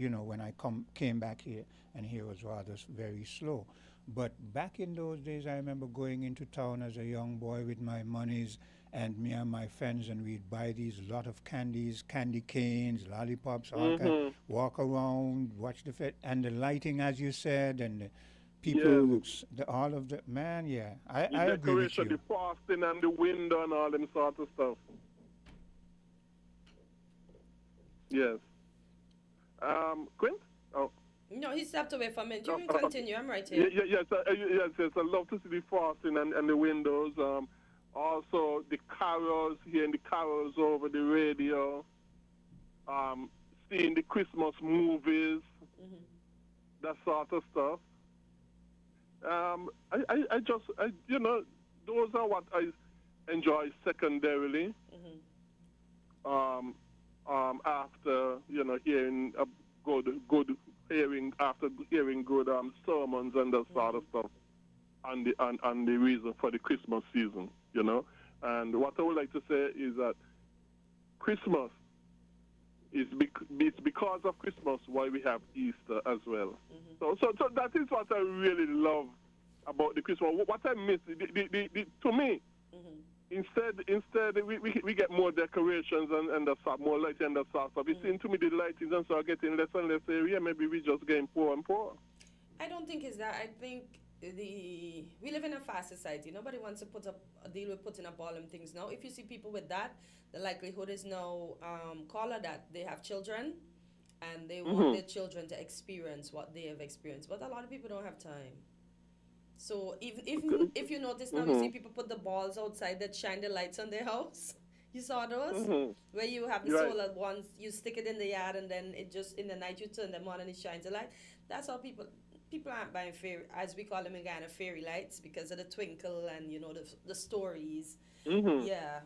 I came back here, and here was rather very slow. But back in those days, I remember going into town as a young boy with my monies, and me and my friends, and we'd buy these lot of candies, candy canes, lollipops, all walk around, watch the and the lighting, as you said, and people Yeah. looks all of the man. Yeah, I The agree with decoration, you. the frosting and the window and all them sort of stuff. Yes. Quint? Oh. No, he stepped away from it. You can continue. I'm right Yeah, here. yes, yes. I love to see the frosting and the windows. Also, the carols, hearing the carols over the radio. Seeing the Christmas movies, that sort of stuff. Those are what I enjoy secondarily. After hearing hearing good sermons and that sort of stuff, and the reason for the Christmas season, And what I would like to say is that Christmas it's because of Christmas why we have Easter as well. So that is what I really love about the Christmas. What I miss, to me, instead we get more decorations and the more lighting and the stuff. It seems to me the lightings and so are getting less and less area. Maybe we just getting poor and poor. I don't think it's that. I think we live in a fast society. Nobody wants to deal with putting up all them things now. If you see people with that, the likelihood is now call it that they have children and they want their children to experience what they have experienced. But a lot of people don't have time. So if you notice now, you see people put the balls outside that shine the lights on their house. You saw those? Where you have the solar ones, you stick it in the yard and then it just, in the night you turn them on and it shines a light. That's how people aren't buying fairy, as we call them in Ghana, fairy lights, because of the twinkle and, the stories. Yeah.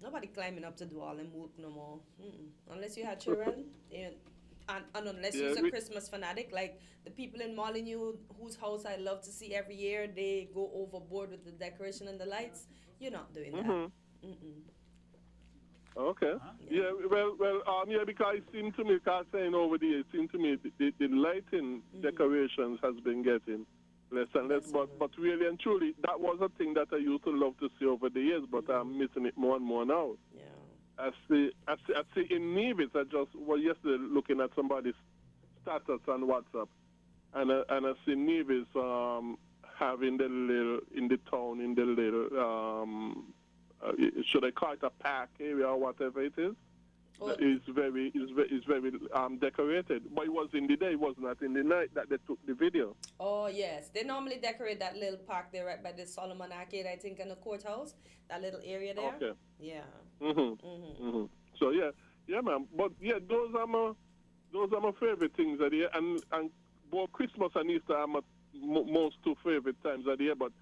Nobody climbing up to the wall and work no more. Unless you had children. And unless you're a Christmas fanatic, like the people in Molyneux, whose house I love to see every year, they go overboard with the decoration and the lights. You're not doing that. Okay. Yeah. Because it seemed to me, because saying over there, it seemed to me the lighting decorations has been getting less and less. But really and truly, that was a thing that I used to love to see over the years, but I'm missing it more and more now. Yeah. I see in Nevis, I just was yesterday looking at somebody's status on WhatsApp, and I see Nevis having the little, in the town, in the little, should I call it a park area or whatever it is? It's very decorated. But it was in the day, it was not in the night that they took the video. Oh, yes. They normally decorate that little park there right by the Solomon Arcade, I think, in the courthouse, that little area there. Okay. Yeah. So, yeah, man. But, yeah, those are my favorite things of the year. And both Christmas and Easter are my most two favorite times of the year. But,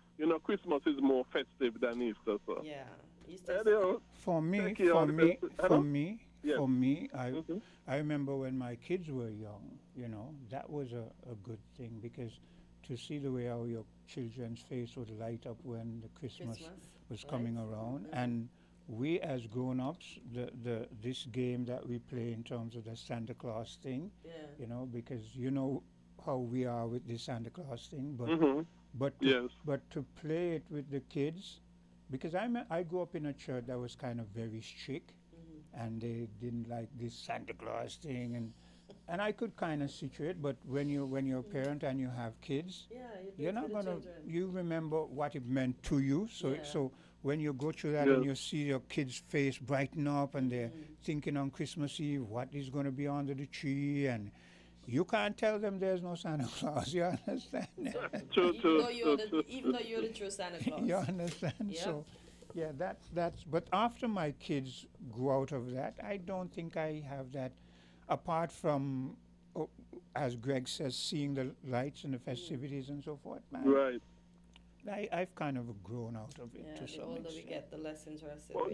Christmas is more festive than Easter. So. Yeah. For me, I remember when my kids were young, that was a good thing, because to see the way how your children's face would light up when the Christmas was coming around, and we as grown-ups, this game that we play in terms of the Santa Claus thing, because how we are with the Santa Claus thing, but to play it with the kids. Because I grew up in a church that was kind of very strict, and they didn't like this Santa Claus thing, and I could kind of situate. But when you're a parent and you have kids, you're not gonna. You remember what it meant to you. So when you go through that and you see your kids' face brighten up and they're thinking on Christmas Eve what is going to be under the tree, and you can't tell them there's no Santa Claus. You understand? Even though you're the true Santa Claus. You understand? Yep. So, yeah, that's. But after my kids grew out of that, I don't think I have that. Apart from, as Greg says, seeing the lights and the festivities and so forth, man. Right. I've kind of grown out of it to some extent. The older we get, the less interested. Well,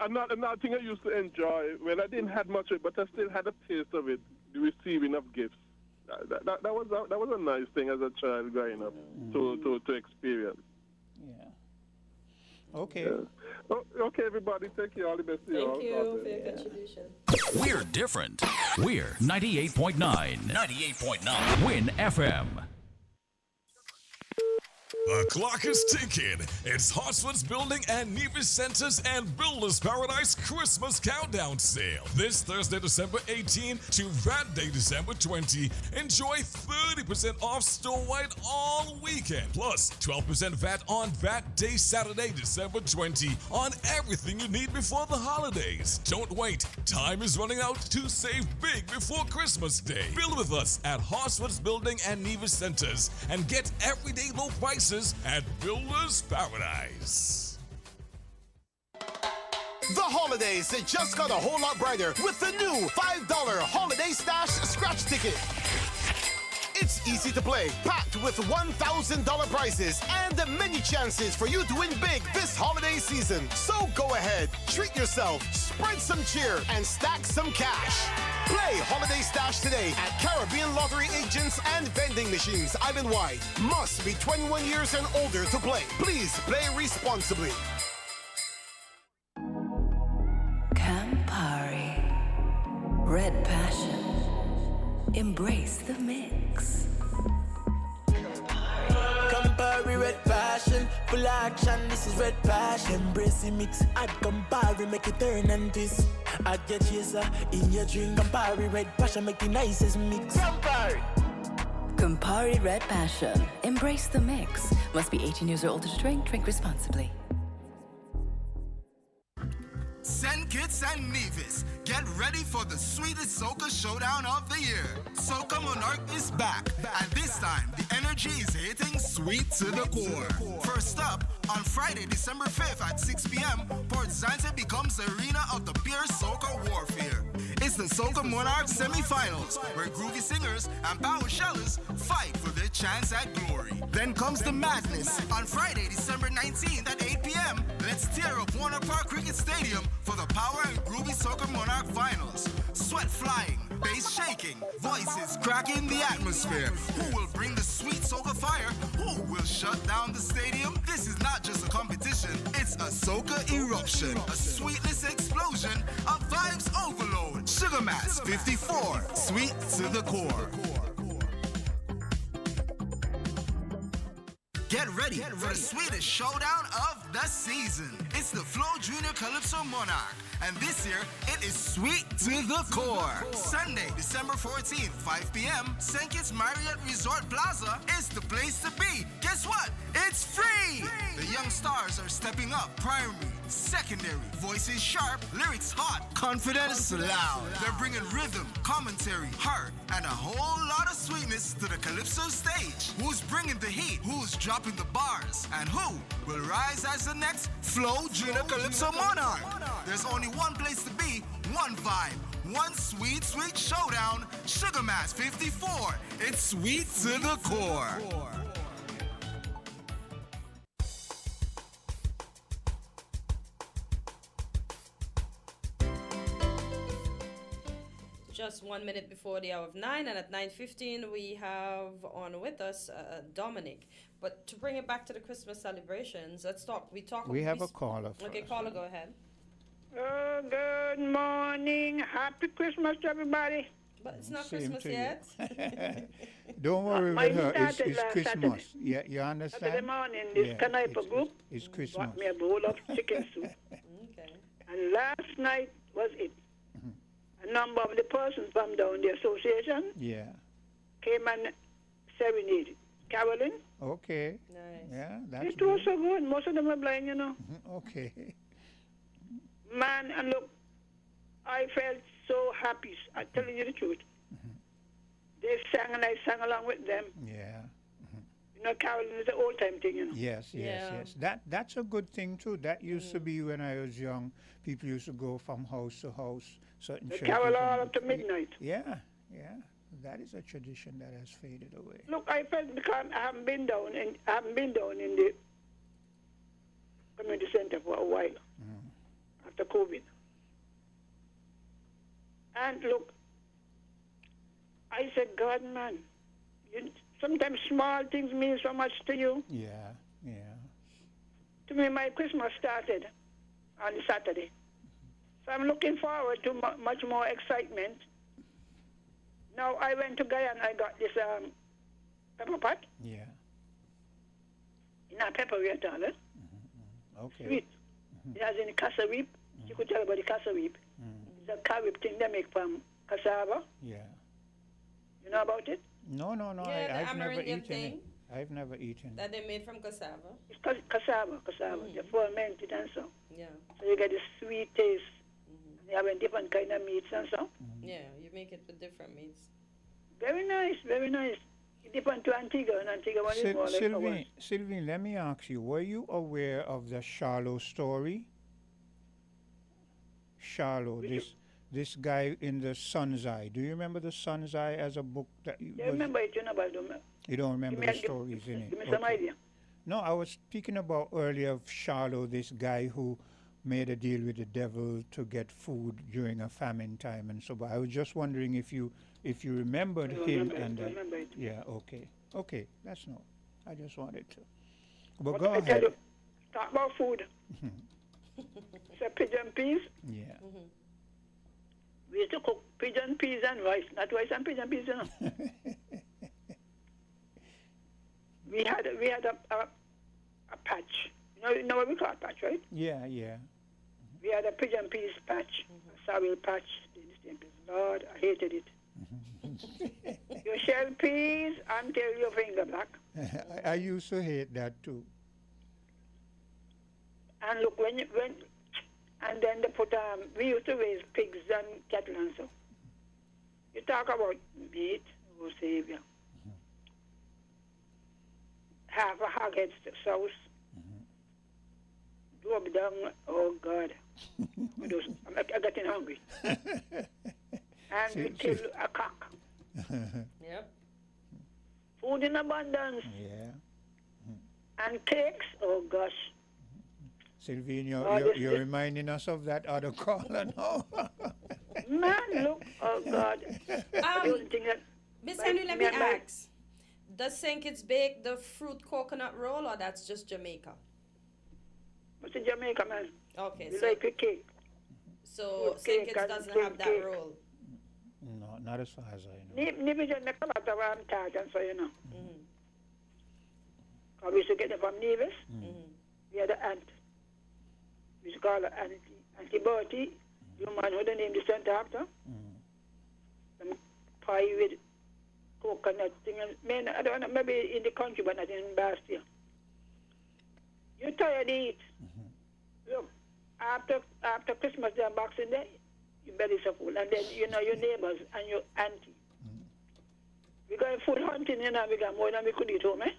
another thing I used to enjoy. Well, I didn't have much of it, but I still had a taste of it. The receiving of gifts. That was a nice thing as a child growing up to experience. Yeah. Okay. Yeah. Okay, everybody. Thank you. All the best to you all. Thank you for your contribution. We're different. We're 98.9. 98.9. Win FM. The clock is ticking. It's Hartsford's Building and Nevis Centers and Builders Paradise Christmas Countdown Sale. This Thursday, December 18 to that day, December 20. Enjoy 30% off store-wide all weekend. Plus 12% VAT on that day, Saturday, December 20 on everything you need before the holidays. Don't wait. Time is running out to save big before Christmas Day. Build with us at Hartsford's Building and Nevis Centers and get everyday low prices at Builders Paradise. The holidays just got a whole lot brighter with the new $5 Holiday Stash Scratch Ticket. It's easy to play, packed with $1,000 prizes and many chances for you to win big this holiday season. So go ahead, treat yourself, spread some cheer, and stack some cash. Play Holiday Stash today at Caribbean Lottery agents and vending machines island-wide. Must be 21 years and older to play. Please play responsibly. Campari, Red Passion. Embrace the mix. Campari, Red Passion, full action, this is Red Passion. Embrace the mix, add Campari, make it turn and twist. Add your chaser in your drink. Campari, Red Passion, make the nicest mix. Campari! Campari, Red Passion. Embrace the mix. Must be 18 years or older to drink. Drink responsibly. St. Kitts and Nevis, get ready for the sweetest soca showdown of the year. Soca Monarch is back, and this time the energy is hitting sweet to the core. First up, on Friday, December 5th at 6 p.m., Port Zante becomes the arena of the pure soca warfare. It's the Soca Monarch semi-finals, where groovy singers and power shellers fight for their chance at glory. Then comes the madness. On Friday, December 19th at 8 p.m., let's tear up Warner Park Cricket Stadium for the Power and Groovy Soca Monarch Finals. Sweat flying, bass shaking, voices cracking the atmosphere. Who will bring the sweet soca fire? Who will shut down the stadium? This is not just a competition, it's a soca eruption. A sweetness explosion, a vibes overload. Sugar Mass 54, sweet to the core. Get ready for the sweetest showdown of the season. It's the Flow Junior Calypso Monarch, and this year it is sweet to the core. Sunday, December 14th, 5 p.m., St. Kitts Marriott Resort Plaza is the place to be. Guess what? It's free! The young stars are stepping up. Primary, secondary, voices sharp, lyrics hot, confidence loud. They're bringing rhythm, commentary, heart, and a whole lot of sweetness to the Calypso stage. Who's bringing the heat? Who's dropping the bars? And who will rise as the next Flow Junior Calypso Monarch? There's only one place to be, one vibe, one sweet, sweet showdown. Sugar Mass 54. It's sweet to the core. Just 1 minute before the hour of 9, and at 9:15 we have on with us Dominic. But to bring it back to the Christmas celebrations, let's talk. We have a caller. Okay, caller, go ahead. Good morning. Happy Christmas to everybody. But it's not Same Christmas to you. yet. Don't worry Mine with her. It's started last Christmas. Saturday. Yeah, you understand? Saturday morning, this Canaipa group It's Christmas. bought me a bowl of chicken soup. Okay. And last night was it. A number of the persons from down the association Yeah. came and serenaded. Carolyn. Okay. Nice. Yeah, that's It was so good. Most of them were blind, you know. Okay. Man, and look, I felt so happy. I'm telling you the truth. They sang and I sang along with them. Yeah. You know, Carolyn is an old-time thing, you know. Yes, Yeah. yes. That's a good thing too. That used to be when I was young. People used to go from house to house. Certain They churches carol all and- up to midnight. Yeah, yeah. That is a tradition that has faded away. Look, I felt because I haven't been down in the community center for a while after COVID. And look, I said, God, man, sometimes small things mean so much to you. Yeah, yeah. To me, my Christmas started on Saturday. So I'm looking forward to much more excitement. Now, I went to Guyana, I got this pepper pot. Yeah. not peppery at all. Okay. Sweet. It has any cassava. You could tell about the cassava. It's a carrot thing they make from cassava. Yeah. You know about it? No. Yeah, the I've never Amerindian eaten thing it. I've never eaten that they made from cassava. It's cassava. They ferment it and so. Yeah. So you get the sweet taste. They have a different kind of meats and so. Yeah, you make it with different meats. Very nice, very nice. It's different to Antigua, and Antigua one is more like ours. Sylvie, let me ask you, were you aware of the Charlo story? Charlo, this guy in the Sun's Eye. Do you remember the Sun's Eye as a book that you remember it, you know, but I don't. You don't remember the stories in it? Give me some idea. No, I was speaking about earlier of Charlo, this guy who made a deal with the devil to get food during a famine time and so. But I was just wondering if you remembered him and. Remember it. Yeah. Okay. That's no. I just wanted to. But What go I ahead. tell you, talk about food. Say pigeon peas. Yeah. We used to cook pigeon peas and rice, not rice and pigeon peas, you know. we had a patch. You know what we call a patch, right? Yeah. We had a pigeon peas patch, a sorrel patch. Lord, I hated it. You shell peas until your finger black. I used to hate that too. And look, and then they put, we used to raise pigs and cattle and so. You talk about meat, oh Savior. Half a hog head sauce. Drop down, oh God. I'm getting hungry. And we kill a cock. Yep. Food in abundance. Yeah. And cakes, oh gosh. Sylvie, you're reminding us of that other caller now. Man, look, oh God. Miss Henry, let me ask. Does St. Kitts bake the fruit coconut roll, or that's just Jamaica? What's in Jamaica, man? Okay, we so like a cake. So St. Kitts doesn't have that roll. No, not as far as I know. Nevis just make a lot of tart and so, you know. We used to get them from Nevis. We had an aunt. We used to call her Auntie Bertie. You man who the name the sent after. Some pie with coconut thing. Man, I don't know, maybe in the country, but not in Bastia. You tired to eat. Look, after Christmas Day and Boxing Day, your belly's so full. And then, you know, your neighbors and your auntie. We got full hunting, you know, we got more than we could eat home, eh?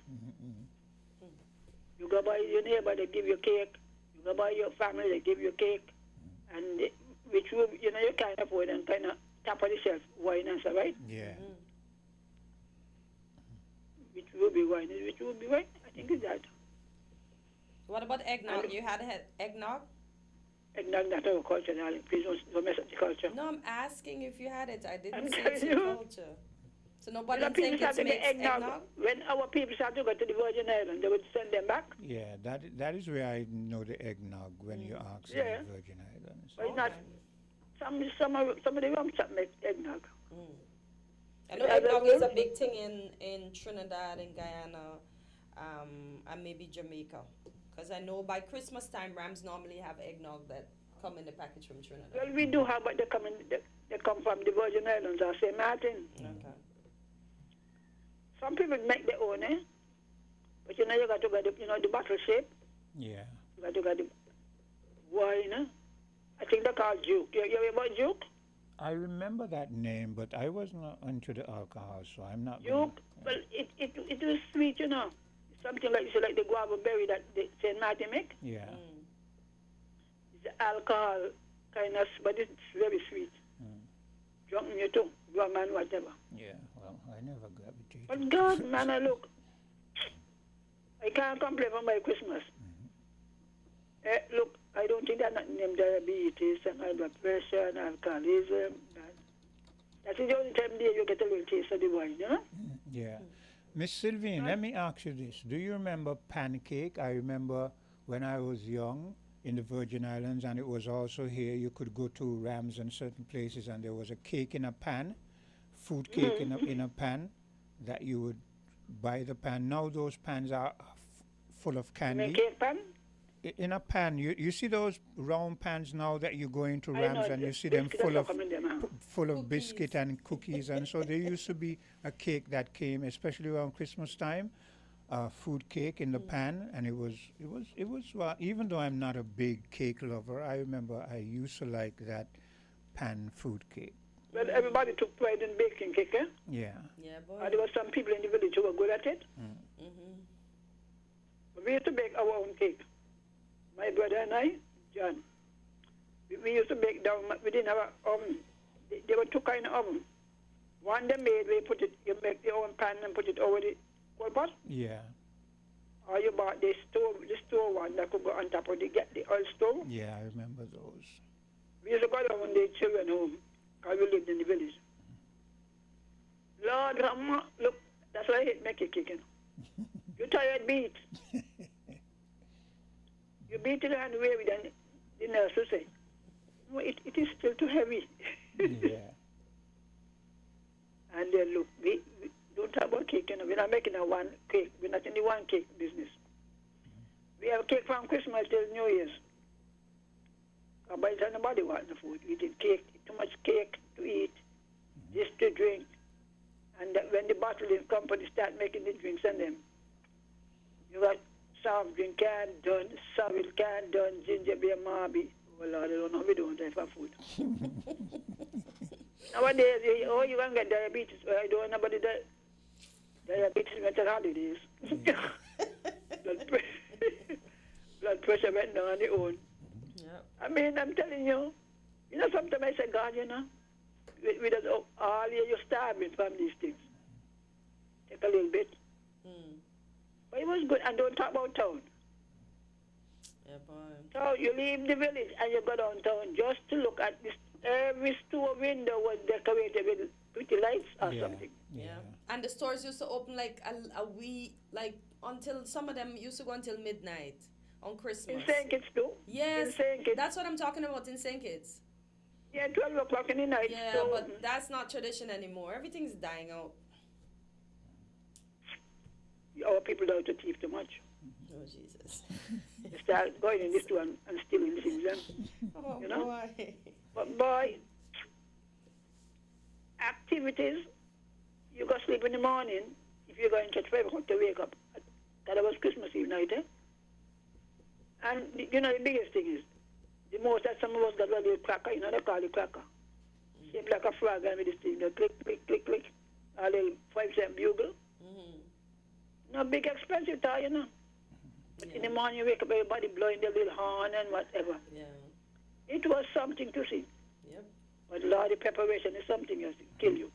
You go by your neighbor, they give you cake. You go by your family, they give you cake. And which will, you know, you kind of afford and kind of top of the shelf wine and so, right? Yeah. Which will be wine, which will be wine. I think it's that. What about eggnog? You had eggnog? Eggnog, not our culture, darling. Please don't mess up the culture. No, I'm asking if you had it. I didn't say it's your culture. So nobody in St. Kitts makes eggnog? When our people start to go to the Virgin Islands, they would send them back. Yeah, that is where I know the eggnog when you ask the Virgin Islands. But it's not. Some of the rum shop make eggnog. I know eggnog is a big thing in Trinidad and Guyana, and maybe Jamaica. Because I know by Christmas time, Rams normally have eggnog that come in the package from Trinidad. Well, we do have, but they come from the Virgin Islands or St. Martin. Okay. Some people make their own, eh? But you know, you got to get the bottle shape. Yeah. You got to get the wine, eh? I think they're called Duke. You hear about Duke? I remember that name, but I was not into the alcohol, so I'm not. Duke? Well, it was sweet, you know. Something like the guava berry that the St. Martin make. Yeah. It's alcohol kind of, but it's very sweet. Drunk you too, rum and whatever. Yeah, well, I never gravitated. But God, man, look, I can't complain for my Christmas. Look, I don't think they're not named diabetes and high blood pressure and alcoholism. That's the only time there you get a little taste of the wine, you know? Yeah. Miss Sylvine, let me ask you this. Do you remember pancake? I remember when I was young in the Virgin Islands, and it was also here, you could go to Rams and certain places, and there was a cake in a pan, food cake in a pan, that you would buy the pan. Now those pans are full of You candy. mean cake pan? In a pan. You see those round pans now that you go into I Rams know, and you the see them biscuits full are of coming there, man. full of biscuit and cookies, and so there used to be a cake that came, especially around Christmas time, food cake in the pan, and it was well, even though I'm not a big cake lover, I remember I used to like that pan food cake. Well, everybody took pride in baking cake, eh? Yeah. Yeah, boy. And there were some people in the village who were good at it. But we used to bake our own cake. My brother and I, John, we used to bake down. We didn't have an oven. There were two kind of oven. One they made, you make your own pan and put it over the coal pot. Yeah. Or you bought the stove one that could go on top of the oil stove. Yeah, I remember those. We used to go down when the children home, because we lived in the village. Lord, Grandma, look, that's why I hate making cake. You tired beat. You beat it and away with the nurse to say, no, it is still too heavy. Yeah. And then look, we don't talk about cake, We're not making a one cake. We're not in the one cake business. We have cake from Christmas till New Year's. By the time nobody wants the food, we did cake, too much cake to eat, just to drink. And when the bottling company start making the drinks and them, you got soft drink can done, sour can done, ginger beer marby. Oh Lord, I don't know, we don't have for food. Nowadays, you can get diabetes. I don't know about the diabetes mental holidays. Blood pressure went down on the own. Yep. I mean, I'm telling you, sometimes I say, God, with us all year you're starving from these things. Take a little bit. But it was good. And don't talk about town. Yeah, boy. So you leave the village and you go downtown just to look at this. Every store window was decorated with pretty lights or something. Yeah. And the stores used to open like a wee, like until, some of them used to go until midnight on Christmas. In St. Kitts too? Yes. In St. Kitts. That's what I'm talking about in St. Kitts. Yeah, 12 o'clock in the night. Yeah, so but that's not tradition anymore. Everything's dying out. Our people don't to thief too much. Oh, Jesus. They start going in this store and stealing things. Oh, you know? boy. But boy, activities, you go sleep in the morning, if you're going to 5 o'clock to wake up. That was Christmas Eve night, eh? And, the biggest thing is, the most that some of us got a little cracker, they call it cracker. Shaped like a frog, and with this thing, they click, click, click, click, a little 5-cent bugle. No big expensive toy, But in the morning you wake up, everybody blowing their little horn and whatever. Yeah. It was something to see. Yep. But Lord, the preparation is something else to kill you.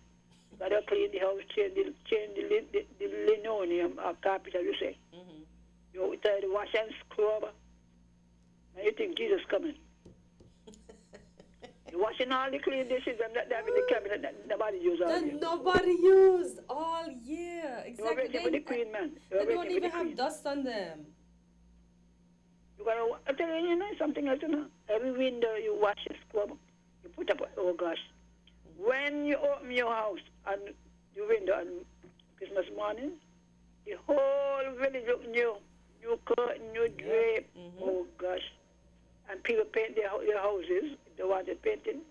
You gotta clean the house, change the linoleum or carpet, as you say. You try to wash and scrub. And you think Jesus coming. You're washing all the clean dishes and that in the cabinet that nobody used all year. That nobody used all year. Exactly. You're waiting for the queen, man. They don't even have dust on them. You gotta, I tell you, something else, Every window you wash and scrub, you put up, oh gosh. When you open your house and your window on Christmas morning, the whole village look new. New curtain, new drape, oh gosh. And people paint their houses, they wanted painting.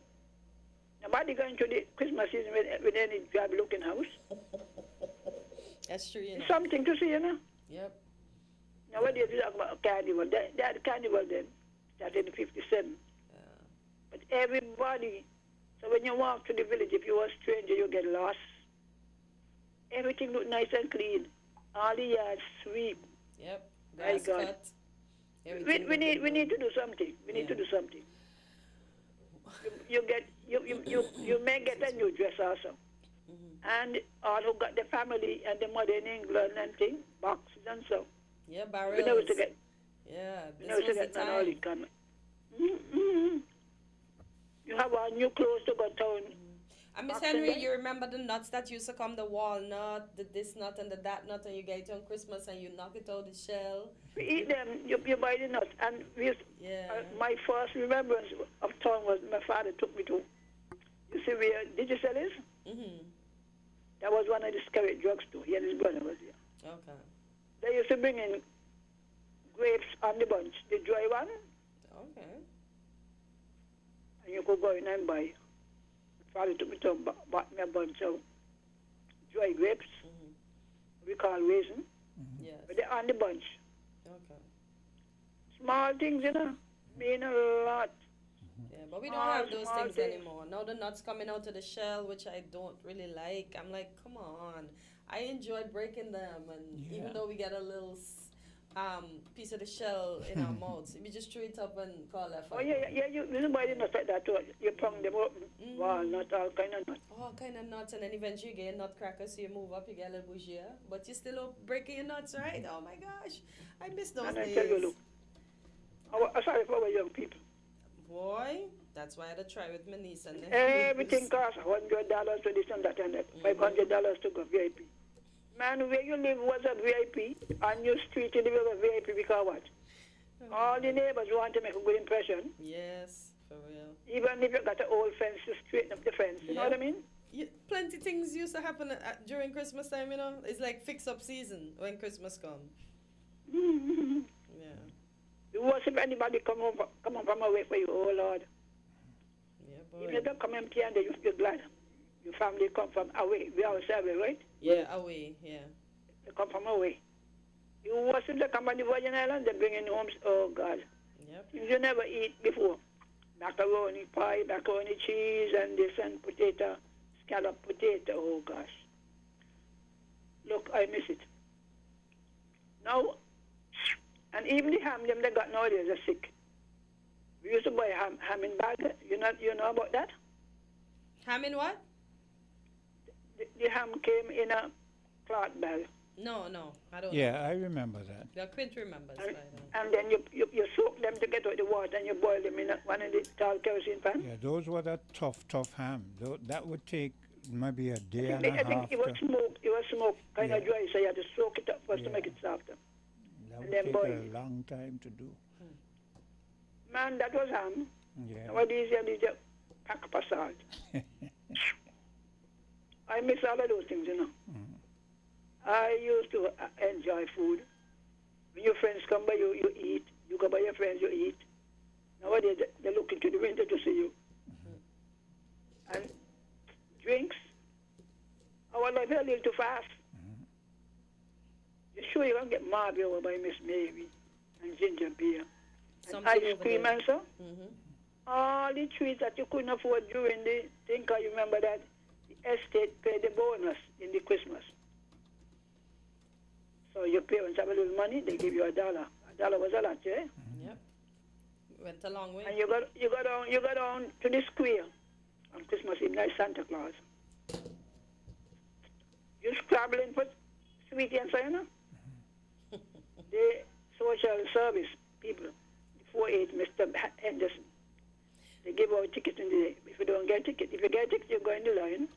Nobody going to the Christmas season with any drab-looking house. That's true, It's something to see, Yep. Nowadays we talk about carnival. That carnival then started in 57. But everybody, so when you walk to the village, if you are a stranger, you get lost. Everything look nice and clean. All the yards sweep. Yep. My God. Cut. We need to do something. We need to do something. You may get a new dress also. And all who got the family and the mother in England and things, boxes and so. Yeah, barrels. We never to get. Yeah, We this never to was the get none time. all it come. You have our new clothes to go town. And Miss Henry, you remember the nuts that used to come, the walnut, the this nut and the that nut, and you get it on Christmas and you knock it out the shell? We eat them, you buy the nuts. And my first remembrance of town was my father took me to, you see where Digicel is? That was one of the scary drugstore. He and his brother was here. Okay. They used to bring in grapes on the bunch, the dry one. Okay. And you could go in and buy. Father took me to bought me a bunch of dry grapes. We call raisin. Yes. But they're on the bunch. Okay. Small things, mean a lot. Yeah, but we don't have those things anymore. Now the nuts coming out of the shell, which I don't really like. I'm like, come on. I enjoyed breaking them, and even though we get a little piece of the shell in our mouths, we just chew it up and call that fun. Oh, yeah, you nobody knows like that too. You prong them open, walnut, all kind of nuts. All kind of nuts, and then eventually you get a nutcracker, so you move up, you get a little bougie, but you still breaking your nuts, right? Oh my gosh, I miss those and days. I tell you, look, I'm sorry for our young people. Boy, that's why I had to try with my niece and nephew. Everything costs $100 to this and that and that, $500 to go VIP. Man, where you live was a VIP, and your street you live was a VIP because what? All the neighbors want to make a good impression. Yes, for real. Even if you got an old fence, to straighten up the fence. You know what I mean? Plenty things used to happen during Christmas time, It's like fix-up season when Christmas comes. Yeah. You watch if anybody come from away for you, oh Lord. Yeah, boy. If you don't come empty and you're glad. Your family come from away. We always say away, right? Yeah, away, yeah. They come from away. You watch if they come on the Virgin Islands, they bring in homes, oh God. Yep. Things you never eat before. Macaroni pie, macaroni cheese, and this and potato, scallop potato, oh gosh. Look, I miss it. Now, and even the ham them they got nowadays are sick. We used to buy ham in bag. You know about that? Ham in what? The ham came in a cloth bag. No, I don't know. Yeah, I remember that. Yeah, Quint remembers. And then you soak them to get out the water and you boil them in one of the tall kerosene pan. Yeah, those were the tough ham. That would take maybe a day and I a half. think it was smoked, kind of dry, so you had to soak it up first to make it softer. That and would then take boil a it. long time to do. Man, that was ham. Yeah. Nowadays you just pack up a salt. I miss all of those things, I used to enjoy food. When your friends come by you, you eat. You go by your friends, you eat. Nowadays, they look into the window to see you. And drinks. Our life is a little too fast. You're sure you can get Marby over by Miss Mary and ginger beer and ice cream and so? All the treats that you couldn't afford during the thing, because you remember that the estate paid the bonus in the Christmas. So your parents have a little money, they give you $1. $1 was a lot, yeah? Yep. Went a long way. And you go down to the square on Christmas Eve, like Santa Claus. You're scrabbling for sweetie and so, The social service people, 4-8, Mr. Henderson, they give out tickets in the day. If you don't get a ticket, you go in the line,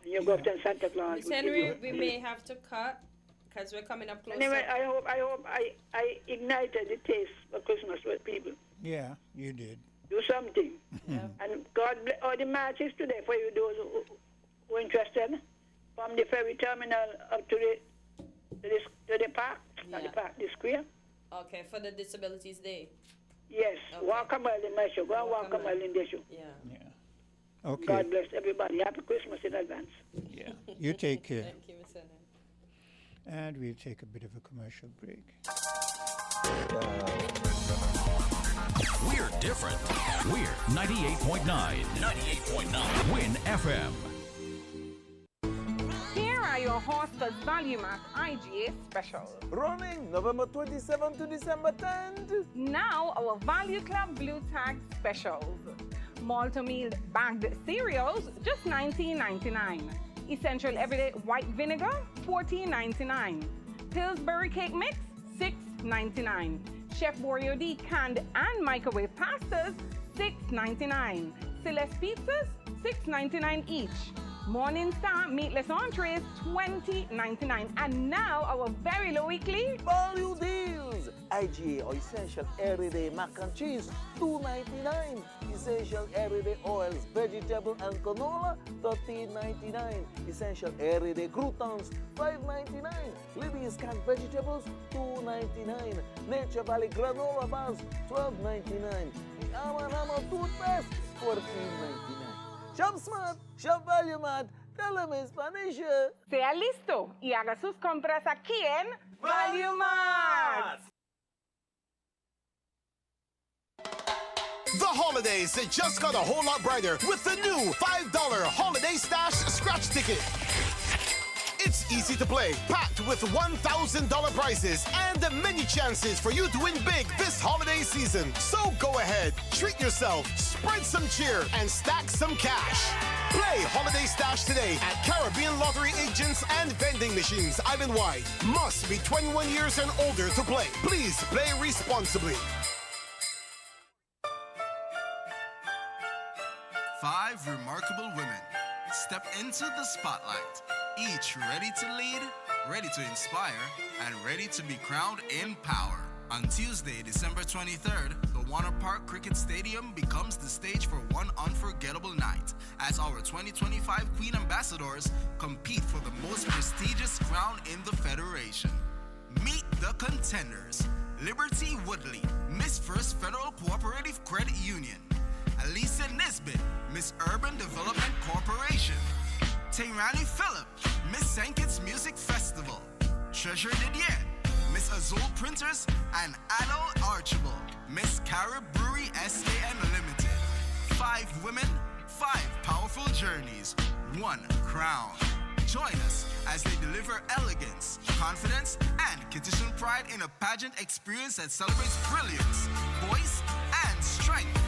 and you go up to Santa Claus. Miss Henry, we may have to cut, because we're coming up close. Anyway, I hope I ignited the taste for Christmas with people. Yeah, you did. Do something. And God bless all the matches today for you, those who are interested. From the ferry terminal up to the park, not the park, the square. Okay, for the Disabilities Day. Yes, walk a mile in my show. Go and walk a mile in their show. Yeah. Okay. God bless everybody. Happy Christmas in advance. Yeah. You take care. Thank you, Miss Henry. And we'll take a bit of a commercial break. We're different. We're 98.9. 98.9. Win FM. Here are your Horsford's Value Mart IGA specials. Running November 27th to December 10th. Now our Value Club Blue Tag specials. Malto Meal bagged cereals, just $19.99. Essential Everyday White Vinegar, $14.99. Pillsbury Cake Mix, $6.99. Chef Boyardee canned and microwave pastas, $6.99. Celeste pizzas, $6.99 each. Morning Star meatless entrees, $20.99. And now our very low weekly value deals. IGA or essential everyday mac and cheese, $2.99. Essential everyday oils, vegetable and canola, $13.99. Essential everyday croutons, $5.99. Libby's canned vegetables, $2.99. Nature Valley granola bars, $12.99. The Ama toothpaste, $14.99. Shop smart, shop value mart. Tell them in Spanish. Sea listo y haga sus compras aquí en Value Mart. The holidays just got a whole lot brighter with the new $5 Holiday Stash scratch ticket. It's easy to play, packed with $1,000 prizes and many chances for you to win big this holiday season. So go ahead, treat yourself, spread some cheer, and stack some cash. Play Holiday Stash today at Caribbean Lottery agents and vending machines island-wide. Must be 21 years and older to play. Please play responsibly. 5 remarkable women step into the spotlight, each ready to lead, ready to inspire, and ready to be crowned in power. On Tuesday, December 23rd, the Warner Park Cricket Stadium becomes the stage for one unforgettable night as our 2025 Queen Ambassadors compete for the most prestigious crown in the Federation. Meet the contenders: Liberty Woodley, Miss First Federal Cooperative Credit Union; Alicia Nisbet, Miss Urban Development Corporation; Tayrani Phillip, Miss St. Kitts Music Festival; Treasure Didier, Miss Azul Printers; and Adol Archibald, Miss Carib Brewery SKN Limited. 5 women, 5 powerful journeys, 1 crown. Join us as they deliver elegance, confidence, and Kittitian pride in a pageant experience that celebrates brilliance, voice, and strength.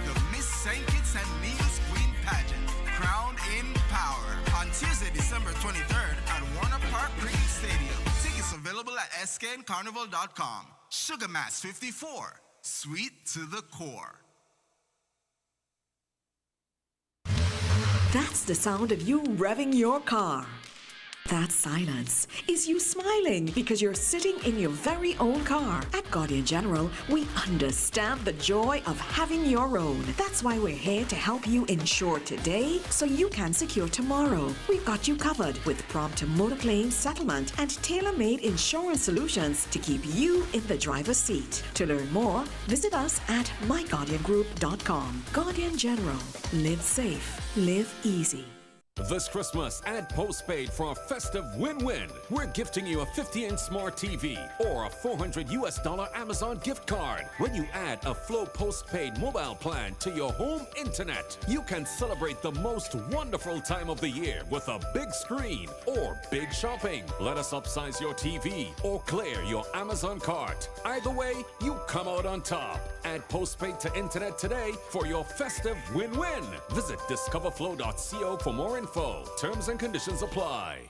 The Miss St. Kitts and Nevis Queen Pageant, crowned in power, on Tuesday, December 23rd at Warner Park Cricket Stadium. Tickets available at skncarnival.com. Sugar Mass 54, sweet to the core. That's the sound of you revving your car. That silence is you smiling because you're sitting in your very own car. At Guardian General, we understand the joy of having your own. That's why we're here to help you insure today so you can secure tomorrow. We've got you covered with prompt motor claims settlement and tailor-made insurance solutions to keep you in the driver's seat. To learn more, visit us at myguardiangroup.com. Guardian General. Live safe. Live easy. This Christmas, add postpaid for a festive win-win. We're gifting you a 50-inch smart TV or a $400 Amazon gift card. When you add a Flow postpaid mobile plan to your home internet, you can celebrate the most wonderful time of the year with a big screen or big shopping. Let us upsize your TV or clear your Amazon cart. Either way, you come out on top. Add postpaid to internet today for your festive win-win. Visit discoverflow.co for more info. Terms and conditions apply.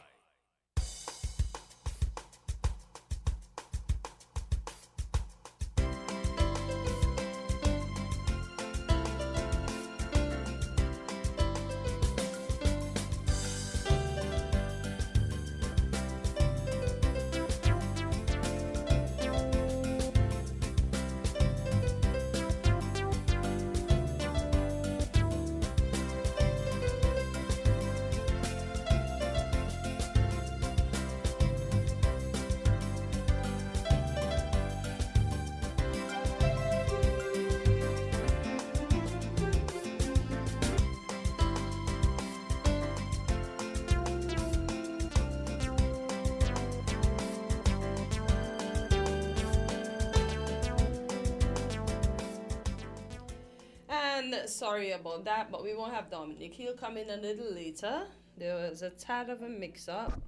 Sorry about that, but we won't have Dominic. He'll come in a little later. There was a tad of a mix-up.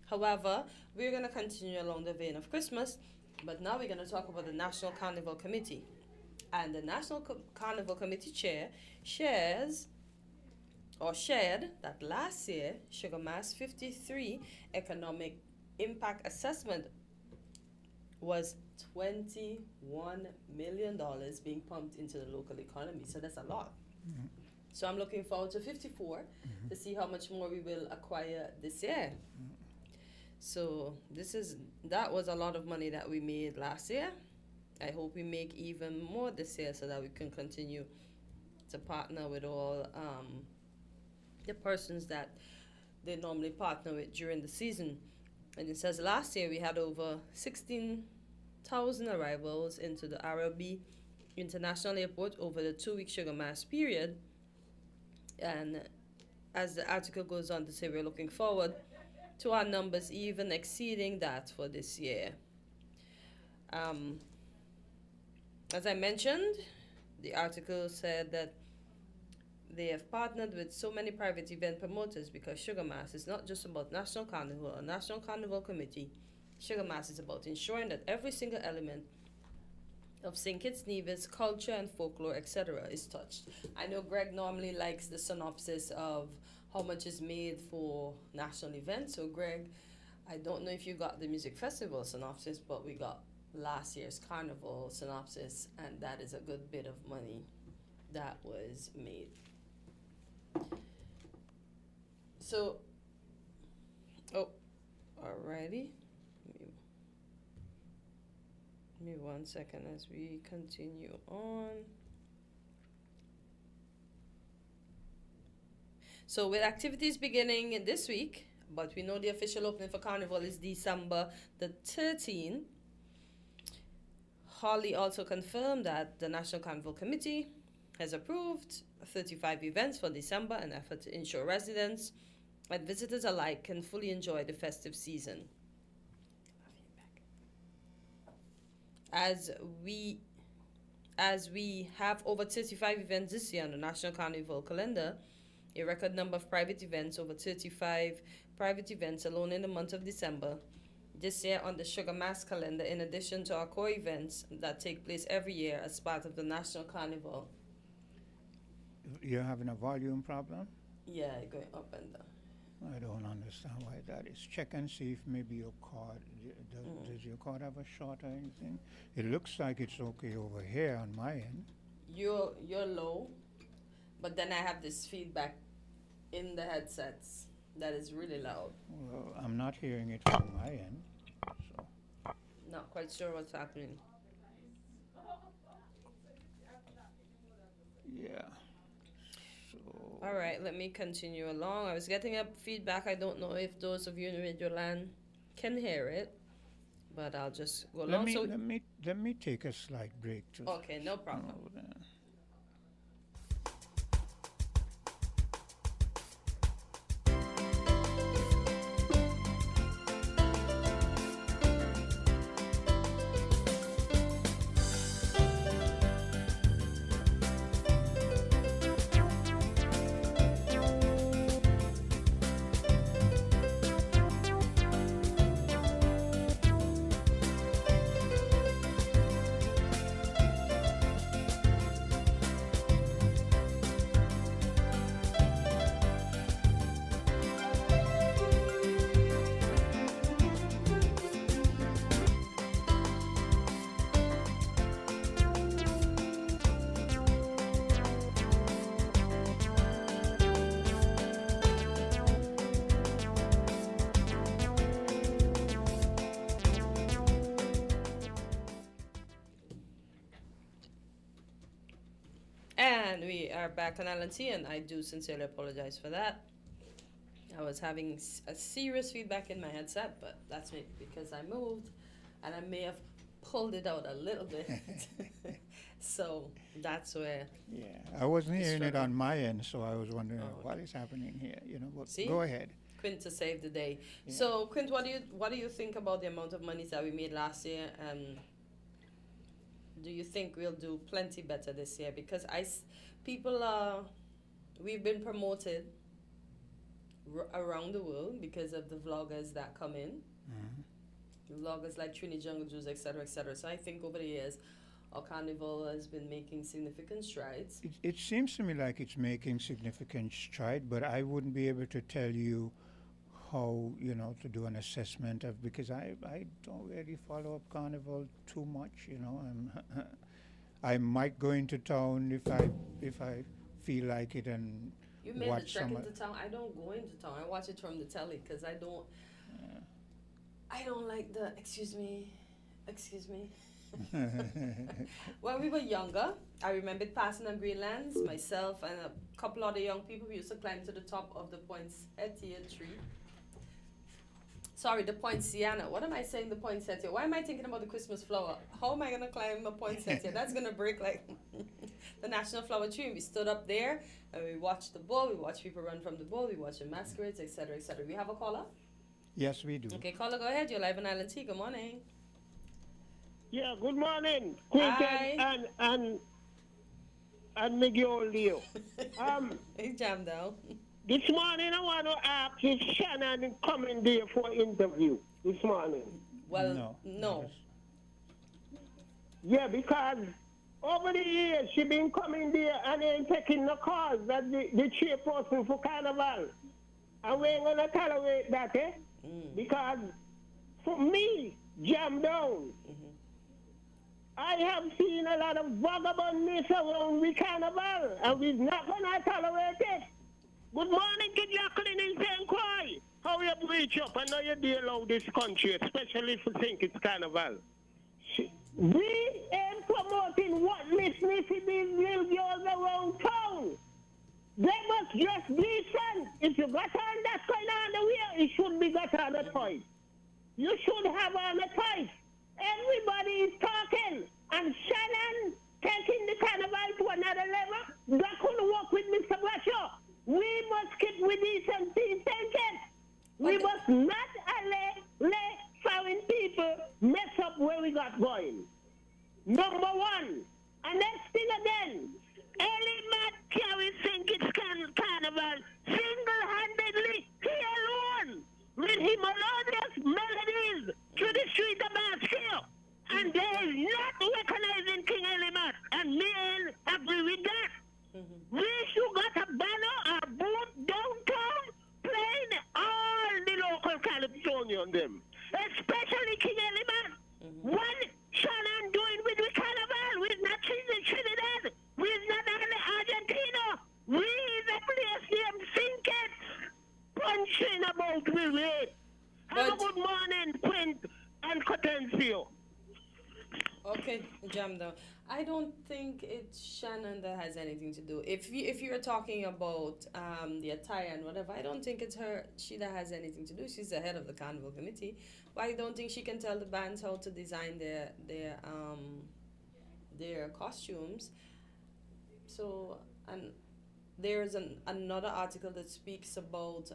However, we're going to continue along the vein of Christmas, but now we're going to talk about the National Carnival Committee. And the National Carnival Committee chair shared that last year, Sugar Mass 53 economic impact assessment was $21 million being pumped into the local economy. So that's a lot. So I'm looking forward to 54 to see how much more we will acquire this year. So that was a lot of money that we made last year. I hope we make even more this year so that we can continue to partner with all the persons that they normally partner with during the season. And it says last year we had over 16,000 arrivals into the RLB International Airport over the 2-week Sugar Mass period. And as the article goes on to say, we're looking forward to our numbers even exceeding that for this year. As I mentioned, the article said that they have partnered with so many private event promoters because Sugar Mass is not just about National Carnival or National Carnival Committee. Sugar Mass is about ensuring that every single element of St. Kitts Nevis culture and folklore, etc., is touched. I know Greg normally likes the synopsis of how much is made for national events. So Greg, I don't know if you got the music festival synopsis, but we got last year's carnival synopsis, and that is a good bit of money that was made. So, alrighty. Give me 1 second as we continue on. So with activities beginning this week, but we know the official opening for Carnival is December the 13th. Holly also confirmed that the National Carnival Committee has approved 35 events for December, an effort to ensure residents and visitors alike can fully enjoy the festive season. As we have over 35 events this year on the National Carnival calendar, a record number of private events, over 35 private events alone in the month of December. This year on the Sugar Mass calendar, in addition to our core events that take place every year as part of the National Carnival. You're having a volume problem? Yeah, going up and down. I don't understand why that is. Check and see if maybe your card, does your card have a short or anything? It looks like it's okay over here on my end. You're low, but then I have this feedback in the headsets that is really loud. Well, I'm not hearing it from my end, so. Not quite sure what's happening. Yeah. All right, let me continue along. I was getting a feedback. I don't know if those of you in Radio Land can hear it, but I'll just go along. Let me take a slight break too. Okay, no problem. And we are back on LNT, and I do sincerely apologize for that. I was having a serious feedback in my headset, but that's maybe because I moved, and I may have pulled it out a little bit. So that's where. Yeah, I wasn't hearing it on my end, so I was wondering what is happening here. You know, but See? Go ahead. Quint to save the day. Yeah. So Quint, what do you think about the amount of money that we made last year, and do you think we'll do plenty better this year? Because we've been promoted around the world because of the vloggers that come in. Mm-hmm. Vloggers like Trini Jungle Juice, etc., etc. So I think over the years, our carnival has been making significant strides. It seems to me like it's making significant stride, but I wouldn't be able to tell you how, to do an assessment of, because I don't really follow up carnival too much, I might go into town if I feel like it and You made the watch trek some. into town. I don't go into town. I watch it from the telly because I don't. I don't like the. Excuse me. When we were younger, I remember passing on Greenlands. Myself and a couple other young people, we used to climb to the top of the poinsettia tree. Sorry, the poinsettia. What am I saying? The poinsettia. Why am I thinking about the Christmas flower? How am I gonna climb a poinsettia? That's gonna break like the national flower tree. And we stood up there and we watched the bull. We watched people run from the bull. We watched the masquerades, etc., etc. We have a caller. Yes, we do. Okay, caller, go ahead. You're live on Island T. Good morning. Yeah, good morning, Hi. Quinton and Miguel Leo. Hey, jam down. This morning I want to ask if Shannon coming there for interview this morning. Well, no. Yeah, because over the years she been coming there and ain't taking the calls that the chairperson for Carnival. And we ain't gonna tolerate that, eh? Because for me, jam down. I have seen a lot of vagabondness around the Carnival, and we're not gonna tolerate it. Good morning, Kid Jacqueline in St. Croix. How you reach up? I know you deal out this country, especially if you think it's Carnival. We ain't promoting what ethnicities live yours around town. They must just be decent. If you got on that kind of underwear, it should be got on a toy. You should have on a toy. Everybody is talking. And Shannon taking the Carnival to another level. That couldn't work with Mr. Bradshaw. We must keep with decency thinking. We must not let foreign people mess up where we got going. Number one. And next thing again, Ellie Matt carry think it's Carnival single-handedly, he alone, with him melodious melodies through the street of Basquiat. And they is not recognizing King Elimat. And me agree with that. We should got a banner, a boat downtown, playing all the local California on them. Especially King Elimat. What Shannon doing with the Carnival? We're not Trinidad. We're not Argentina. We is a place named Sinkets. Punching about we rate. Have a good morning, Quint and Cotencio. Okay, jam down. I don't think it's Shannon that has anything to do. If you're talking about the attire and whatever, I don't think it's her. She that has anything to do. She's the head of the carnival committee. But I don't think she can tell the bands how to design their costumes. So, and there's another article that speaks about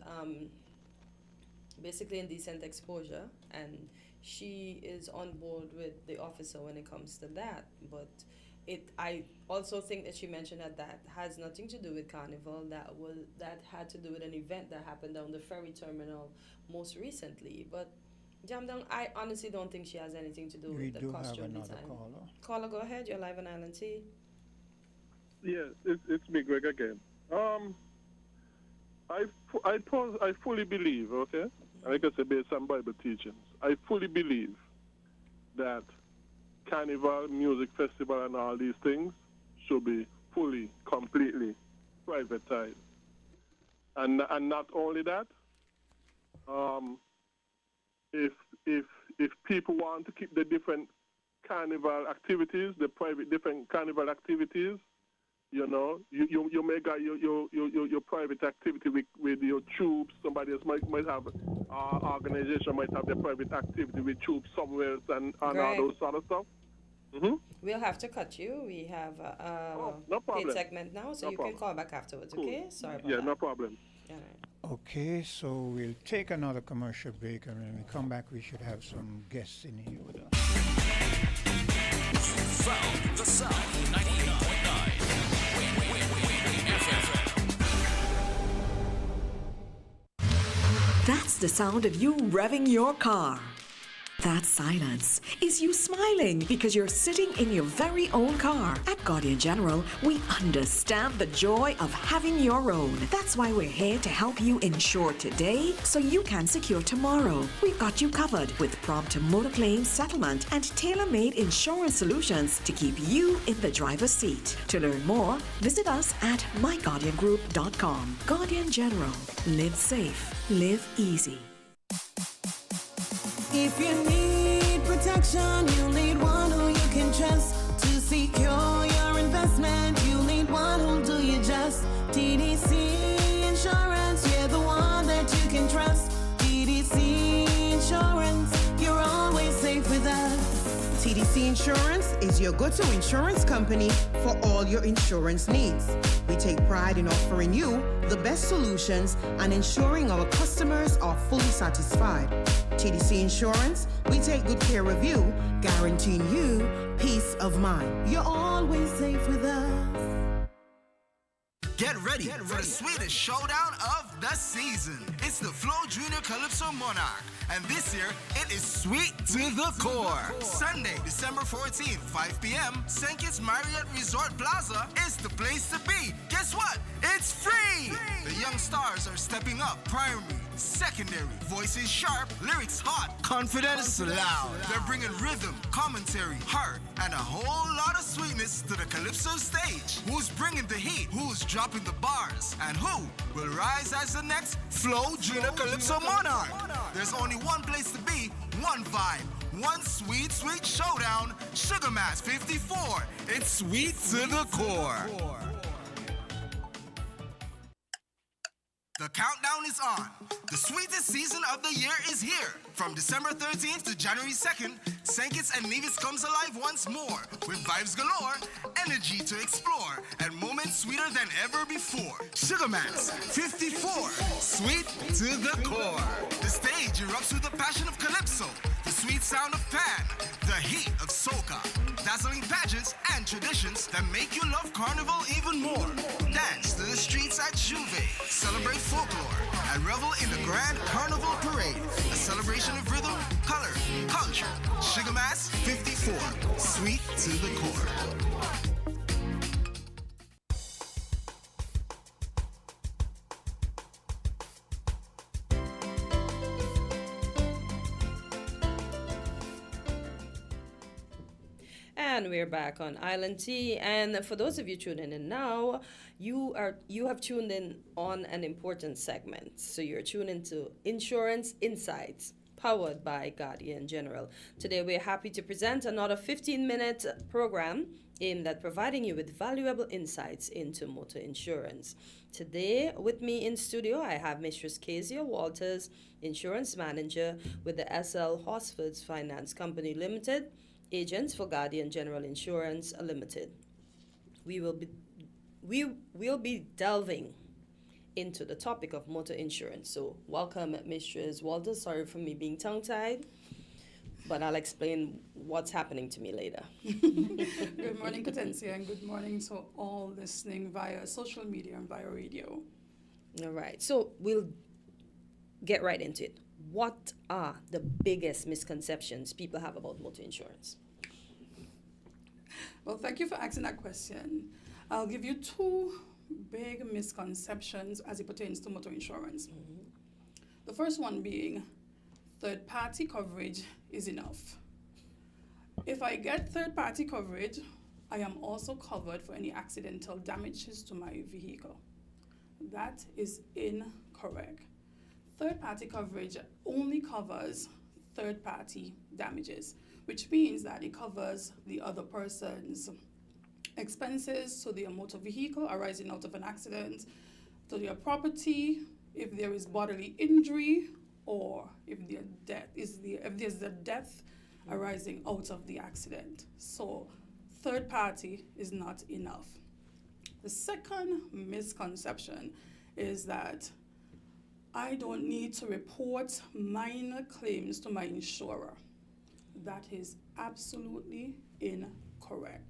basically indecent exposure, and she is on board with the officer when it comes to that. But I also think that she mentioned that has nothing to do with Carnival. That had to do with an event that happened down the ferry terminal most recently. But jam down, I honestly don't think she has anything to do with the costume design. Caller, go ahead. You're live on Island T. Yeah, it's me, Greg, again. I fully believe, okay, like I said, based on Bible teachings, I fully believe that Carnival, music festival, and all these things should be fully, completely privatized. And not only that, if people want to keep the different carnival activities, the different carnival activities, you know, you may got your private activity with your troops. Somebody else might have organization might have their private activity with troops somewhere else and all those sort of stuff. We'll have to cut you. We have a no paid segment now, so you can call back afterwards. Cool. Okay? Sorry about that. Yeah, no problem. All right. Okay, so we'll take another commercial break, and when we come back, we should have some guests in here with us. Found the sound 98.9. That's the sound of you revving your car. That silence is you smiling because you're sitting in your very own car. At Guardian General, we understand the joy of having your own. That's why we're here to help you insure today so you can secure tomorrow. We've got you covered with prompt motor claim settlement and tailor-made insurance solutions to keep you in the driver's seat. To learn more, visit us at myguardiangroup.com. Guardian General. Live safe. Live easy. If you need protection, you need one who you can trust. To secure your investment, you need one who'll do you just. TDC Insurance, you're the one that you can trust. TDC Insurance, you're always safe with us. TDC Insurance is your go-to insurance company for all your insurance needs. We take pride in offering you the best solutions and ensuring our customers are fully satisfied. TDC Insurance, we take good care of you, guaranteeing you peace of mind. You're always safe with us. Get ready for the sweetest showdown of the season. It's the Flow Junior Calypso Monarch. And this year, it is sweet to the core. Sunday, December 14th, 5 p.m., St. Kitts Marriott Resort Plaza is the place to be. Guess what? It's free! The young stars are stepping up. Primary, secondary, voices sharp, lyrics hot, confidence loud. They're bringing rhythm, commentary, heart, and a whole lot of sweetness to the Calypso stage. Who's bringing the heat? Who's dropping the bars? And who will rise as the next Flow Junior Calypso Monarch? There's only one place to be, one vibe, one sweet, sweet showdown. Sugar Mass 54. It's sweet to the core. The countdown is on. The sweetest season of the year is here. From December 13th to January 2nd, St. Kitts and Nevis comes alive once more with vibes galore, energy to explore, and moments sweeter than ever before. Sugar Mass 54, sweet to the core. The stage erupts with the passion of Calypso, the sweet sound of Pan, the heat of soca, dazzling pageants and traditions that make you love Carnival even more. Dance to the streets at Juve, celebrate folklore, and revel in the Grand Carnival Parade, a celebration of rhythm, color, culture. Sugar Mass 54, sweet to the core. And we're back on Island Tea. And for those of you tuning in now, you have tuned in on an important segment. So you're tuned into Insurance Insights, powered by Guardian General. Today we're happy to present another 15-minute program aimed at providing you with valuable insights into motor insurance. Today with me in studio I have Mistress Kezia Walters, Insurance Manager with the SL Horsfords Finance Company Limited, agents for Guardian General Insurance Limited. We will be delving into the topic of motor insurance. So welcome, Mistress Walters. Sorry for me being tongue-tied, but I'll explain what's happening to me later. Good morning, Potencia, and good morning to all listening via social media and via radio. All right, so we'll get right into it. What are the biggest misconceptions people have about motor insurance? Well, thank you for asking that question. I'll give you two big misconceptions as it pertains to motor insurance. Mm-hmm. The first one being third-party coverage is enough. If I get third-party coverage, I am also covered for any accidental damages to my vehicle. That is incorrect. Third-party coverage only covers third-party damages, which means that it covers the other person's expenses to their motor vehicle arising out of an accident, to their property, if there is bodily injury, or if there's a death arising out of the accident. So third party is not enough. The second misconception is that I don't need to report minor claims to my insurer. That is absolutely incorrect.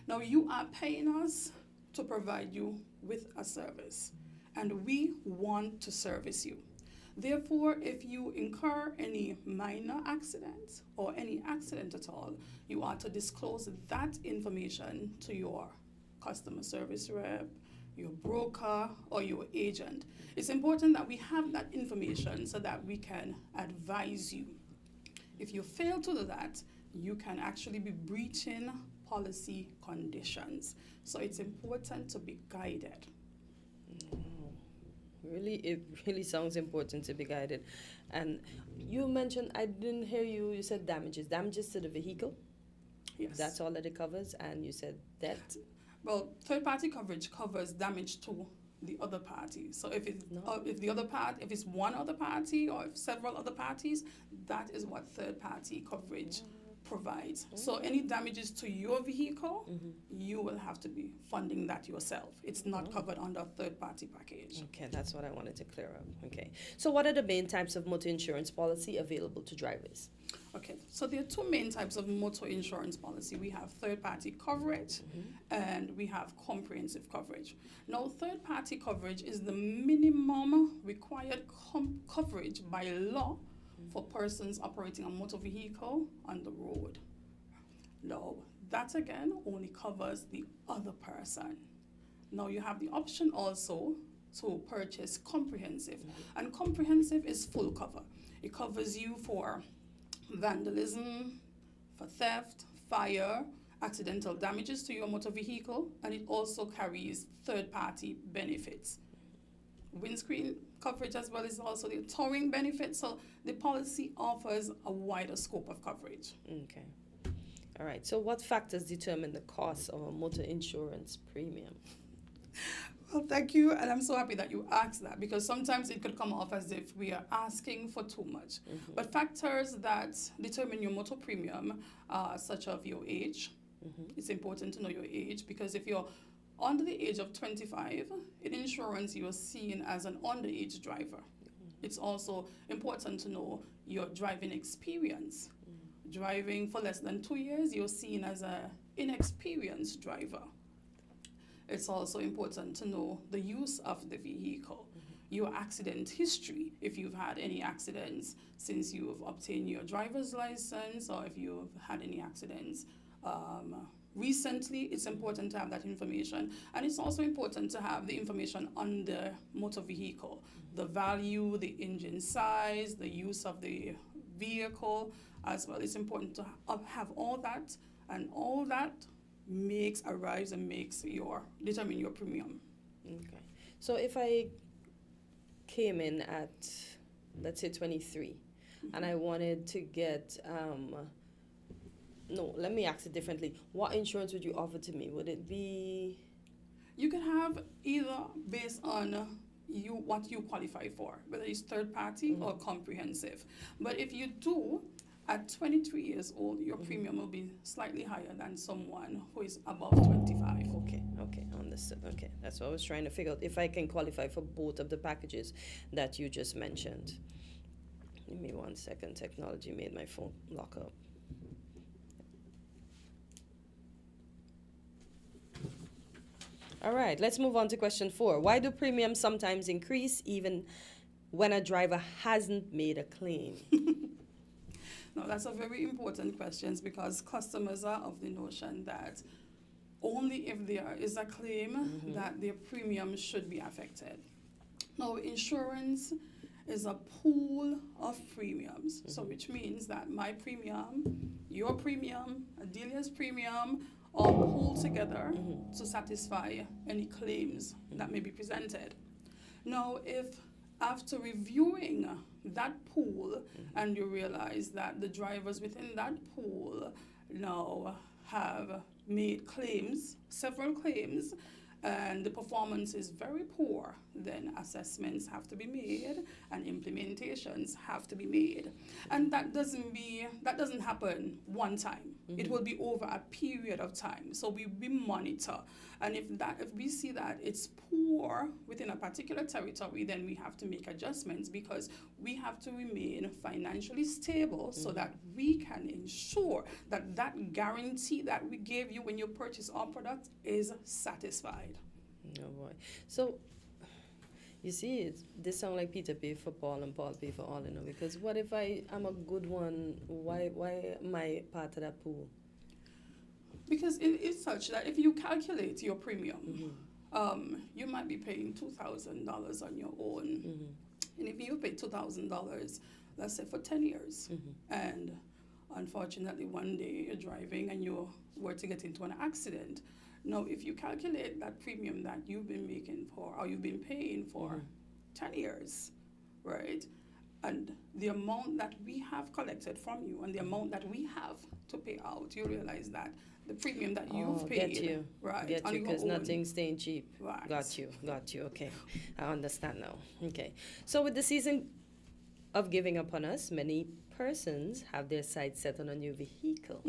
Now, you are paying us to provide you with a service, and we want to service you. Therefore, if you incur any minor accident or any accident at all, you are to disclose that information to your customer service rep, your broker, or your agent. It's important that we have that information so that we can advise you. If you fail to do that, you can actually be breaching policy conditions. So it's important to be guided. Really, it really sounds important to be guided. And you mentioned, I didn't hear you, you said damages to the vehicle? Yes. That's all that it covers, and you said that? Well, third-party coverage covers damage to the other party. So if it's if it's one other party or if several other parties, that is what third-party coverage provides. So any damages to your vehicle, you will have to be funding that yourself. It's not covered under a third-party package. Okay, that's what I wanted to clear up. Okay. So what are the main types of motor insurance policy available to drivers? Okay, so there are two main types of motor insurance policy. We have third-party coverage and we have comprehensive coverage. Now, third-party coverage is the minimum required coverage by law for persons operating a motor vehicle on the road. Now, that again only covers the other person. Now, you have the option also to purchase comprehensive, and comprehensive is full cover. It covers you for vandalism, for theft, fire, accidental damages to your motor vehicle, and it also carries third-party benefits. Windscreen coverage as well is also the towing benefit, so the policy offers a wider scope of coverage. Okay. All right, so what factors determine the cost of a motor insurance premium? Well, thank you, and I'm so happy that you asked that, because sometimes it could come off as if we are asking for too much. But factors that determine your motor premium are such as your age. It's important to know your age, because if you're under the age of 25, in insurance you are seen as an underage driver. It's also important to know your driving experience. Driving for less than 2 years, you're seen as an inexperienced driver. It's also important to know the use of the vehicle, your accident history, if you've had any accidents since you've obtained your driver's license, or if you've had any accidents recently. It's important to have that information. And it's also important to have the information on the motor vehicle, the value, the engine size, the use of the vehicle as well. It's important to have all that, and all that arrives and determine your premium. Okay. So if I came in at, let's say, 23, and I wanted to get, no, let me ask it differently. What insurance would you offer to me? Would it be? You can have either based on what you qualify for, whether it's third party or comprehensive. But if you do, at 23 years old, your premium will be slightly higher than someone who is above 25. Okay, understood. Okay, that's what I was trying to figure out, if I can qualify for both of the packages that you just mentioned. Give me 1 second. Technology made my phone lock up. All right, let's move on to question 4. Why do premiums sometimes increase even when a driver hasn't made a claim? No, that's a very important question, because customers are of the notion that only if there is a claim that their premium should be affected. Now, insurance is a pool of premiums, so which means that my premium, your premium, Adelia's premium, all pooled together to satisfy any claims that may be presented. Now, if after reviewing that pool and you realize that the drivers within that pool now have made claims, several claims, and the performance is very poor, then assessments have to be made and implementations have to be made. And that doesn't happen one time. It will be over a period of time. So we monitor. And if we see that it's poor within a particular territory, then we have to make adjustments, because we have to remain financially stable so that we can ensure that that guarantee that we gave you when you purchase our product is satisfied. Oh boy. So You see, this sound like Peter pay for Paul and Paul pay for all, because what if I'm a good one, why am I part of that pool? Because it's such that if you calculate your premium, you might be paying $2,000 on your own. And if you pay $2,000, let's say for 10 years, and unfortunately one day you're driving and you were to get into an accident, now if you calculate that premium that you've been making for, or you've been paying for 10 years, right? And the amount that we have collected from you and the amount that we have to pay out, you realize that the premium that you've paid, get you. right? Get on you, your because own. nothing's staying cheap. Right. Got you, okay. I understand now. Okay. So with the season of giving upon us, many persons have their sights set on a new vehicle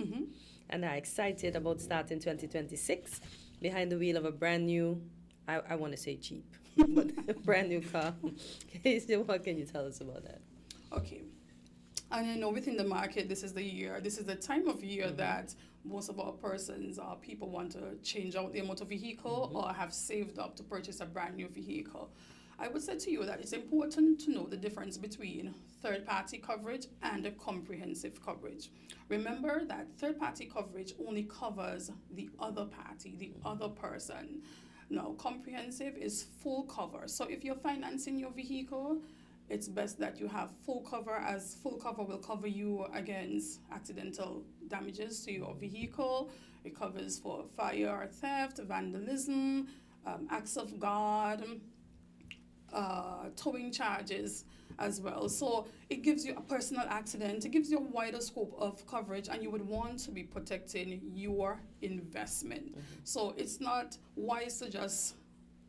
and are excited about starting 2026 behind the wheel of a brand new, I want to say cheap, but a brand new car. What can you tell us about that? Okay. And I know within the market, this is the time of year that most of our persons or people want to change out their motor vehicle or have saved up to purchase a brand new vehicle. I would say to you that it's important to know the difference between third-party coverage and a comprehensive coverage. Remember that third-party coverage only covers the other party, the other person. Now, comprehensive is full cover. So if you're financing your vehicle, it's best that you have full cover, as full cover will cover you against accidental damages to your vehicle. It covers for fire or theft, vandalism, acts of God, towing charges as well. So it gives you a personal accident, it gives you a wider scope of coverage, and you would want to be protecting your investment. So it's not wise to just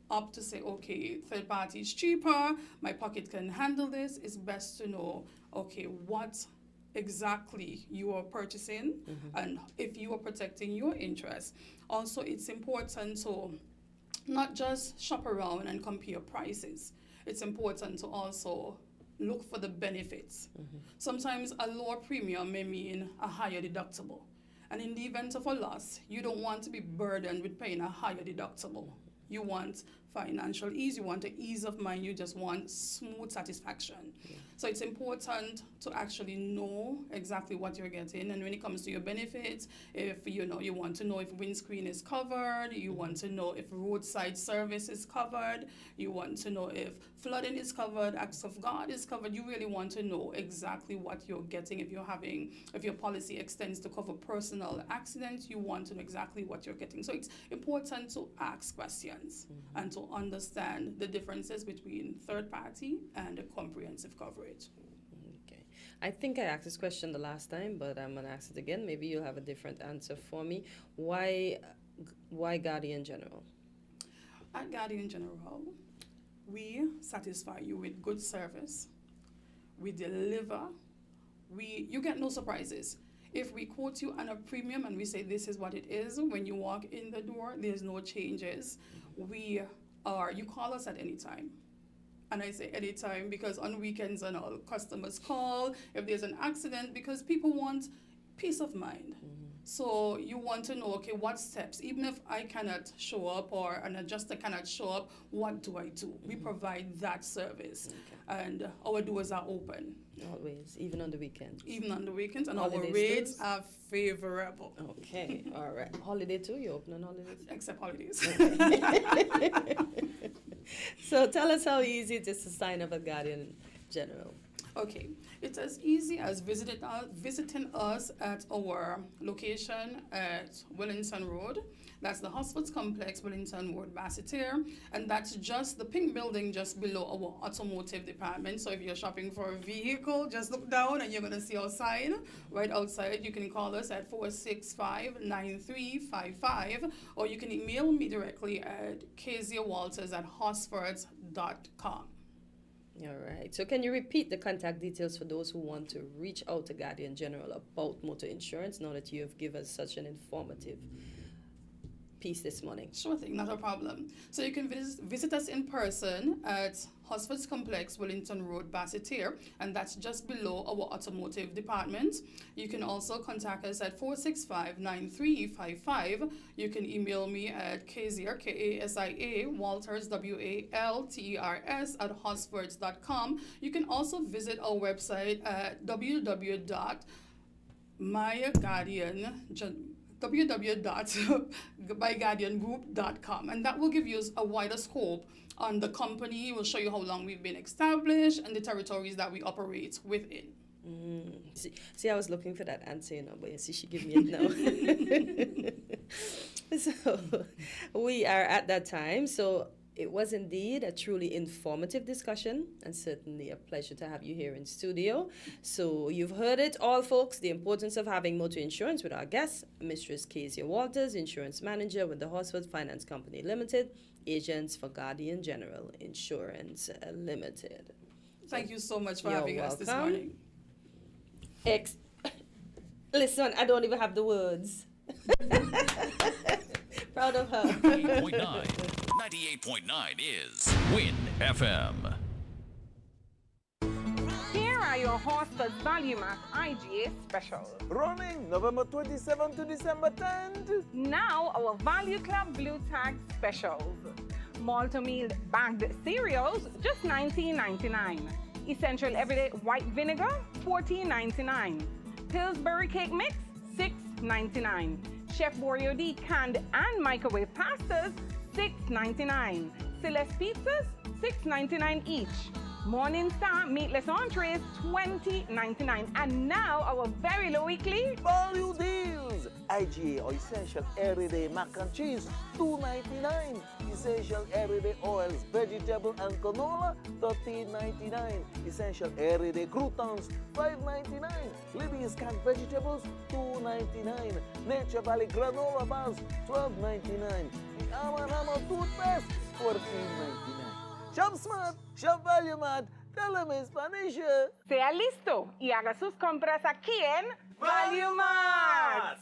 opt to say, okay, third party is cheaper, my pocket can handle this. It's best to know, okay, what exactly you are purchasing and if you are protecting your interests. Also, it's important to not just shop around and compare prices. It's important to also look for the benefits. Sometimes a lower premium may mean a higher deductible. And in the event of a loss, you don't want to be burdened with paying a higher deductible. You want financial ease, you want the ease of mind, you just want smooth satisfaction. So it's important to actually know exactly what you're getting. And when it comes to your benefits, if you want to know if windscreen is covered, you want to know if roadside service is covered, you want to know if flooding is covered, acts of God is covered. You really want to know exactly what you're getting. If your policy extends to cover personal accidents, you want to know exactly what you're getting. So it's important to ask questions and to understand the differences between third party and a comprehensive coverage. Okay. I think I asked this question the last time, but I'm going to ask it again. Maybe you'll have a different answer for me. Why Guardian General? At Guardian General, we satisfy you with good service. We deliver. You get no surprises. If we quote you on a premium and we say this is what it is, when you walk in the door, there's no changes. You call us at any time. And I say anytime because on weekends and all, customers call if there's an accident, because people want peace of mind. So you want to know, okay, what steps, even if I cannot show up or an adjuster cannot show up, what do I do? We provide that service. And our doors are open. Always, even on the weekends? Even on the weekends, and Holidays our rates too? are favorable. Okay, all right. Holiday too? You open on holidays? Except holidays. So tell us how easy it is to sign up at Guardian General. Okay, it's as easy as visiting us at our location at Wellington Road. That's the Hospital Complex, Wellington Road, Basseterre. And that's just the pink building just below our automotive department. So if you're shopping for a vehicle, just look down and you're going to see our sign right outside. You can call us at 465-9355, or you can email me directly at kziawalters@hosfords.com. All right. So can you repeat the contact details for those who want to reach out to Guardian General about motor insurance now that you have given us such an informative piece this morning. Sure thing, not a problem. So you can visit us in person at Hosford's Complex, Wellington Road, Basseterre, and that's just below our automotive department. You can also contact us at 465-9355. You can email me at Kasia, K-A-S-I-A, Walters, W-A-L-T-E-R-S, at hosfords.com. You can also visit our website at www.myguardiangroup.com, and that will give you a wider scope on the company. Will show you how long we've been established and the territories that we operate within. See, I was looking for that answer, but you see, she gave me it now. So we are at that time. So it was indeed a truly informative discussion, and certainly a pleasure to have you here in studio. So you've heard it all, folks, the importance of having motor insurance with our guest, Mistress Kezia Walters, insurance manager with the Horsford Finance Company Limited, agents for Guardian General Insurance Limited. Thank you so much for having us this morning. Listen, I don't even have the words. Proud of her. 98.9 is Win FM. Here are your Horsford's Value Max IGA specials. Running November 27th to December 10th. Now our Value Club Blue Tag specials. Malto meal bagged cereals, just $19.99. Essential Everyday White Vinegar, $14.99. Pillsbury Cake Mix, $6.99. Chef Boyardee canned and microwave pastas, $6.99. Celeste pizzas, $6.99 each. Morning Star meatless entrees, $20.99. And now our very low weekly value deals. IGA or essential everyday mac and cheese, $2.99. Essential everyday oils, vegetable and canola, $13.99. Essential everyday croutons, $5.99. Libby's canned vegetables, $2.99. Nature Valley granola bars, $12.99. The Hammer toothpaste, $14.99. Shop Smart, Shop Value Mart, tell them in Spanish. Sea listo y haga sus compras aquí en Value Mart.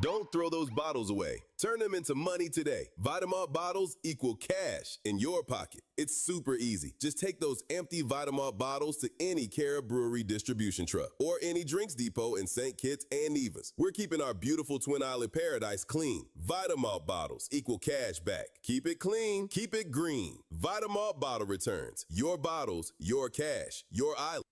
Don't throw those bottles away. Turn them into money today. Vitamalt bottles equal cash in your pocket. It's super easy. Just take those empty Vitamalt bottles to any Cara Brewery distribution truck or any drinks depot in St. Kitts and Nevis. We're keeping our beautiful Twin Island paradise clean. Vitamalt bottles equal cash back. Keep it clean. Keep it green. Vitamalt bottle returns. Your bottles, your cash, your island.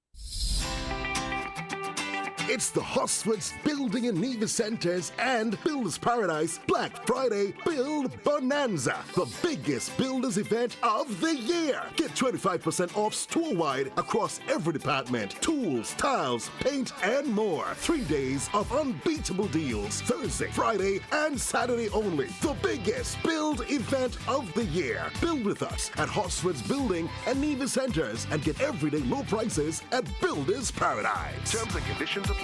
It's the Hosford's Building and Nevis Centers and Builders Paradise Black Friday Build Bonanza, the biggest builders event of the year. Get 25% off store-wide across every department. Tools, tiles, paint, and more. 3 days of unbeatable deals. Thursday, Friday, and Saturday only. The biggest build event of the year. Build with us at Hosford's Building and Nevis Centers and get everyday low prices at Builders Paradise. Terms and conditions apply.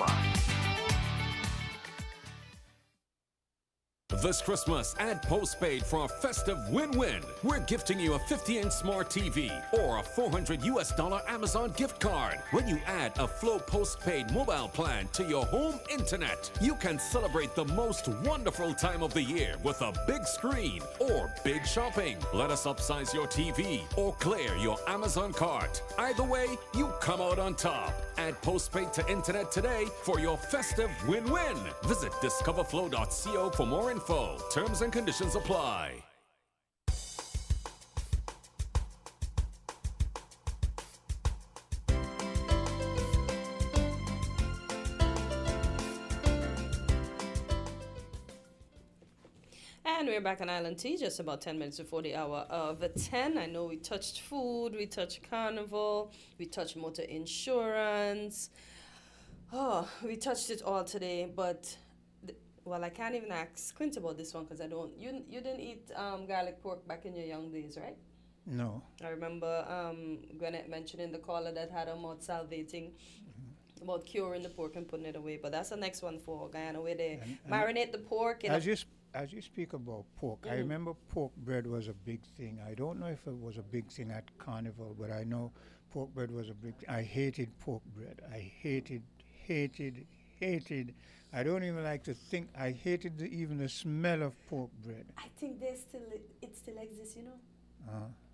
This Christmas, add postpaid for a festive win-win. We're gifting you a 50-inch smart TV or a $400 Amazon gift card. When you add a Flow postpaid mobile plan to your home internet, you can celebrate the most wonderful time of the year with a big screen or big shopping. Let us upsize your TV or clear your Amazon cart. Either way, you come out on top. Add postpaid to internet today for your festive win-win. Visit discoverflow.co for more info. Terms and conditions apply. And we're back on Island Tea, just about 10 minutes before the hour of 10. I know we touched food, we touched carnival, we touched motor insurance. Oh, we touched it all today, but, well, I can't even ask Clint about this one because I don't. You didn't eat garlic pork back in your young days, right? No. I remember Gwyneth mentioning the caller that had her mouth salivating about curing the pork and putting it away. But that's the next one for Guyana, where they marinate the pork. As you speak about pork, I remember pork bread was a big thing. I don't know if it was a big thing at Carnival, but I know pork bread was a big thing. I hated pork bread. I hated. I don't even like to think. I hated even the smell of pork bread. I think it still exists, you know.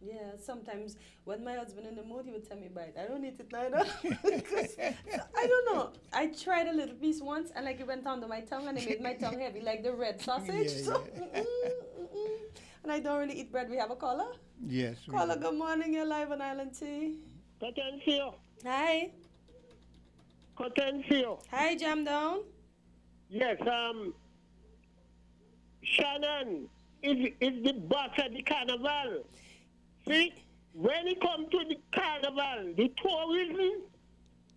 Yeah, sometimes when my husband in the mood, he would tell me about it. I don't eat it neither. I don't know. I tried a little piece once, and like it went under my tongue, and it made my tongue heavy, like the red sausage. And I don't really eat bread. We have a caller? Yes. Caller, good morning. You're live on Island Tea. Potencio. Hi. Potencio. Hi, Jam Down. Yes, Shannon is the boss of the carnival. See, when it comes to the carnival, the tourism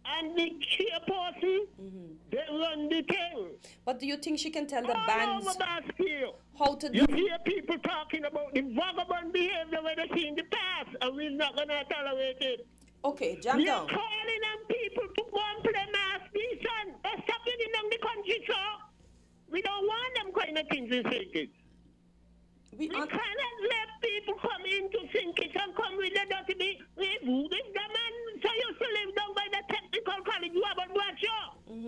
and the chairperson, they run the thing. But do you think she can tell the all bands over Bastille, how to do? You hear people talking about the vagabond behavior when they see in the past, and we're not going to tolerate it. Okay, Jam We're Down. calling on people to go and play mass decent. They're stopping in the country, sir. We don't want them kind of things in Sinkit. We cannot let people come into Sinkit and come with the dirty bit. If the man so used to live down by the technical college, you haven't watched you.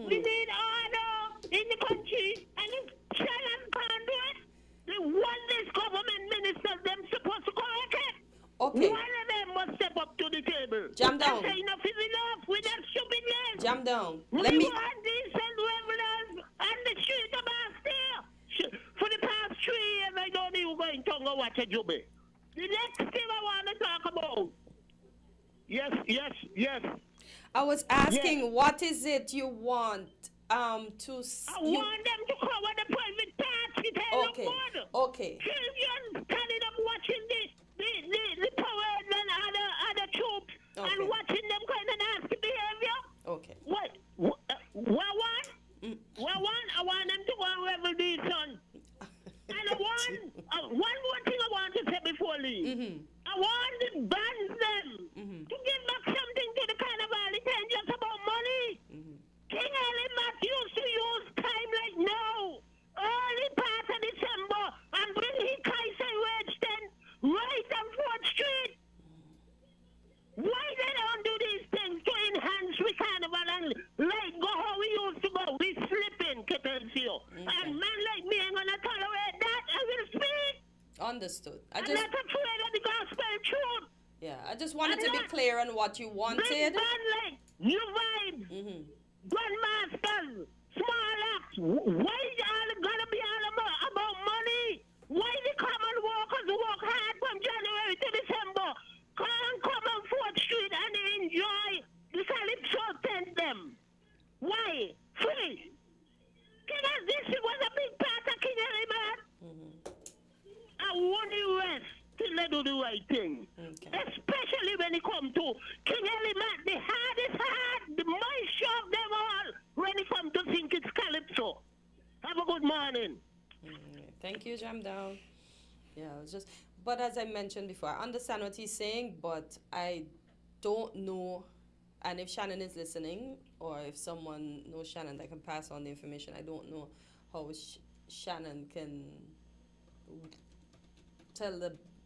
We need order in the country, and if Shannon can't do it, the one this government ministers, them supposed to correct it. Okay. One of them must step up to the table. Jam Down. Say enough is enough with that stupidness. Jam Down. We Let me. want decent revelers on the street of Bastille. For the past 3 years, I don't even going to go watch a jubby. The next thing I want to talk about. Yes. I was asking, what is it you want to? I want them to cover the private parts. It ain't Okay. no good. Okay. Children standing up watching the parade and other troops and watching them kind of nasty behavior. Okay. What want? I want them to go and revel these son. And I want one more thing I want to say before I leave. I want the bands them to give back something to the carnival. It ain't just about money. King Elimat used to use time like now, early part of December, and bring his Kaiser Wedgton right on 4th Street. Why they don't do these things to enhance the carnival and like go how we used to go? We slipping, Ketencio. And man like me ain't gonna tolerate that. I will speak. Understood. I'm not afraid of the gospel truth. Yeah, I just wanted to be clear on what you wanted. Big band like New Vibes, Grandmasters, Small Acts. Why all gonna be all about money? Why the common workers work hard from January to December? Can't come on 4th Street and enjoy the Calypso tent them. Why? Free. This was a big part of King Elimat. I want the rest till they do the right thing. Especially when it comes to King Elimat, the hardest hard, the moisture of them all, when it comes to think it's Calypso. Have a good morning. Thank you, Jam Down. Yeah, it was just, but as I mentioned before, I understand what he's saying, but I don't know, and if Shannon is listening, or if someone knows Shannon that can pass on the information, I don't know how Shannon can tell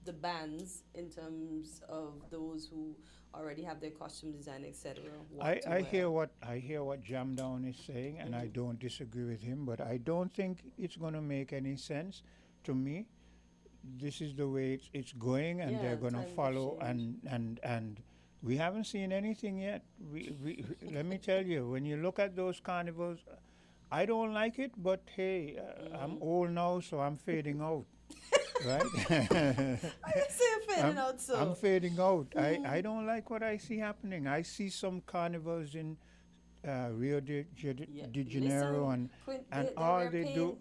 the bands in terms of those who already have their costume design, etc. I hear what Jam Down is saying, and I don't disagree with him, but I don't think it's going to make any sense to me. This is the way it's going, and they're going to follow, and we haven't seen anything yet. Let me tell you, when you look at those carnivals, I don't like it, but hey, I'm old now, so I'm fading out. Right? I say fading out, so. I'm fading out. I don't like what I see happening. I see some carnivals in Rio de Janeiro, and all they do,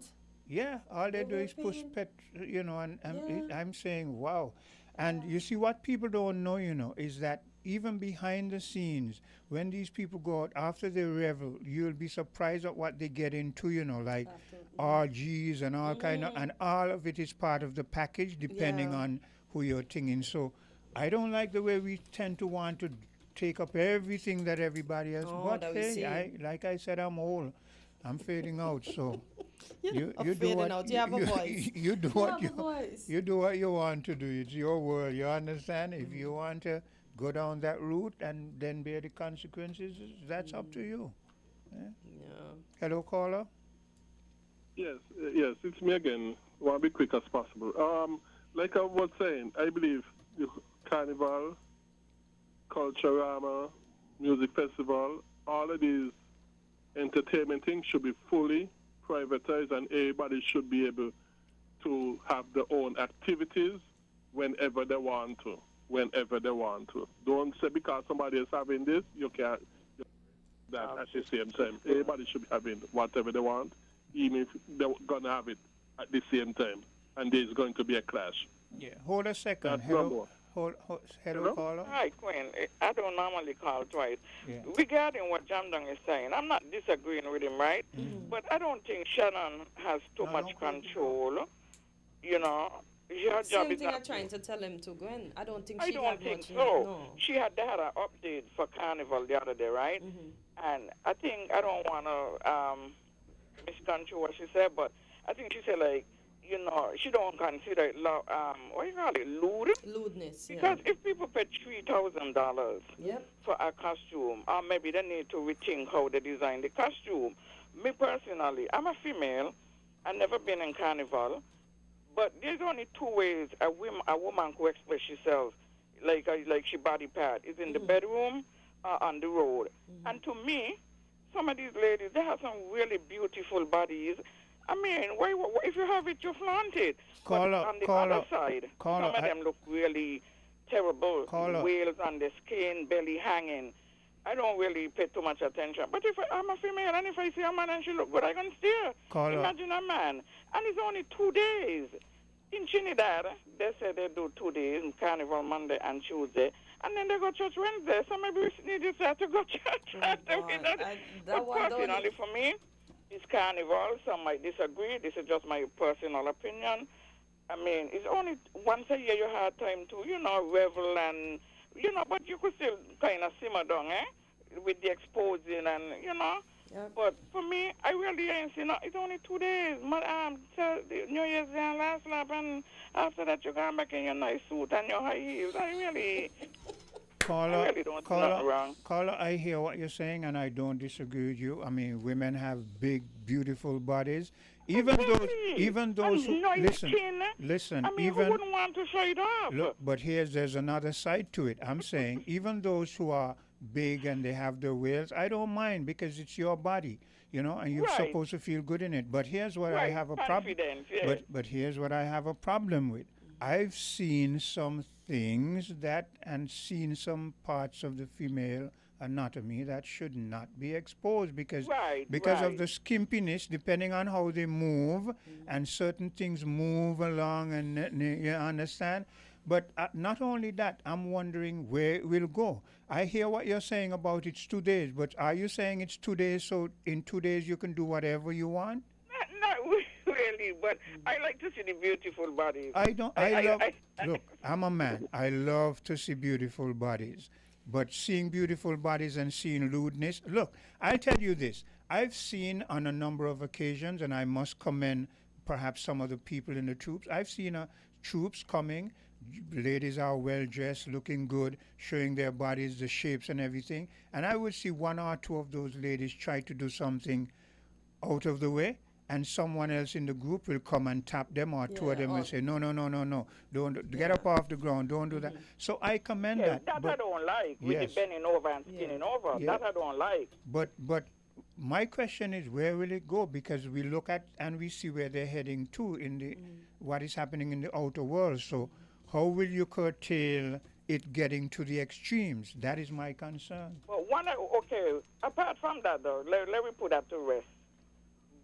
all they do is push pet, and I'm saying, wow. And you see, what people don't know, is that even behind the scenes, when these people go out after they revel, you'll be surprised at what they get into, like RGs and all kind of, and all of it is part of the package depending on who you're thinking. So I don't like the way we tend to want to take up everything that everybody else. But hey, like I said, I'm old. I'm fading out, so you do what you have a voice. You do what you do what you want to do. It's your world. You understand? If you want to go down that route and then bear the consequences, that's up to you. Yeah. Hello, caller. Yes, it's me again. I want to be quick as possible. Like I was saying, I believe the carnival, Culturama, music festival, all of these entertainment things should be fully privatized, and everybody should be able to have their own activities whenever they want to. Don't say because somebody is having this, you can't do that at the same time. Everybody should be having whatever they want, even if they're going to have it at the same time, and there's going to be a clash. Yeah, hold a second. That's Hello, hello, caller. Hi, Quinn. I don't normally call twice. Yeah. Regarding what Jamdang is saying, I'm not disagreeing with him, right? But I don't think Shannon has too much control. Her job Same is thing not. I'm trying to tell him to, Gwen. I don't think I she don't had think much. so. No. They had an update for Carnival the other day, right? And I think, I don't want to misconstrue what she said, but I think she said, like, she don't consider it, what you call it, lewd? Lewdness, Because if people pay $3,000 Yep. for a costume, or maybe they need to rethink how they design the costume. Me personally, I'm a female. I've never been in Carnival. But there's only two ways a woman could express herself, like she body part, is in the bedroom or on the road. And to me, some of these ladies, they have some really beautiful bodies. I mean, if you have it, you flaunt it. But on the other side, some of them look really terrible. Whales on the skin, belly hanging. I don't really pay too much attention. But if I'm a female and if I see a man and she look good, I can stare. Imagine a man. And it's only 2 days. In Trinidad, they say they do 2 days, Carnival Monday and Tuesday. And then they go church Wednesday. So maybe we need to start to go church Wednesday. But personally, for me, it's Carnival. Some might disagree. This is just my personal opinion. I mean, it's only once a year you have time to, revel and, but you could still kind of simmer down, with the exposing and, Yep. But for me, I really ain't seen it's only 2 days. New Year's Day and last lap, and after that you come back in your nice suit and your high heels. I really don't see nothing wrong. Caller, I hear what you're saying, and I don't disagree with you. I mean, women have big, beautiful bodies. Even those who listen. I mean, who wouldn't want to show it off? Look, but there's another side to it. I'm saying even those who are big and they have their whales, I don't mind because it's your body, and you're supposed to feel good in it. But here's what I have a problem. But here's what I have a problem with. I've seen some things and seen some parts of the female anatomy that should not be exposed because of the skimpiness, depending on how they move, and certain things move along, and you understand. But not only that, I'm wondering where it will go. I hear what you're saying about it's 2 days, but are you saying it's 2 days so in 2 days you can do whatever you want? Not really, but I like to see the beautiful bodies. Look, I'm a man. I love to see beautiful bodies. But seeing beautiful bodies and seeing lewdness, look, I'll tell you this. I've seen on a number of occasions, and I must commend perhaps some of the people in the troops. I've seen troops coming. Ladies are well dressed, looking good, showing their bodies, the shapes and everything. And I would see one or two of those ladies try to do something out of the way, and someone else in the group will come and tap them, or two of them will say, no, don't get up off the ground, don't do that. So I commend that. That I don't like, with the bending over and spinning over. That I don't like. But my question is, where will it go? Because we look at and we see where they're heading to in the what is happening in the outer world. So how will you curtail it getting to the extremes? That is my concern. Well, apart from that, though, let me put that to rest.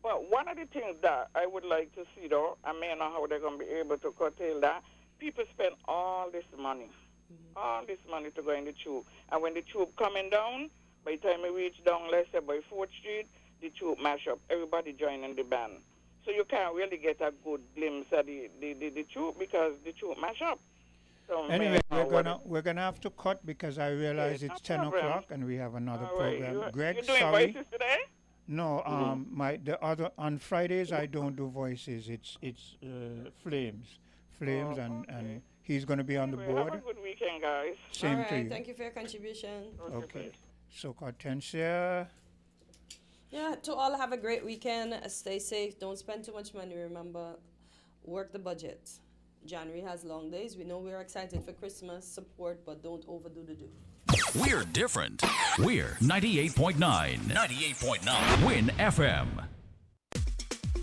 But one of the things that I would like to see, though, I may know how they're going to be able to curtail that, people spend all this money to go in the tube. And when the tube coming down, by the time we reach down, let's say by 4th Street, the tube mash up. Everybody joining the band. So you can't really get a good glimpse of the tube because the tube mash up. So anyway, we're gonna have to cut because I realize it's 10 o'clock and we have another program. Greg, you doing sorry. voices today? No, on Fridays I don't do voices. It's Flames, and he's going to be on the board. Have a good weekend, guys. Same to you. Thank you for your contribution. Okay. So Hortensia. Yeah, to all have a great weekend. Stay safe. Don't spend too much money. Remember, work the budget. January has long days. We know we're excited for Christmas support, but don't overdo the do. We're different. We're 98.9. 98.9. Win FM.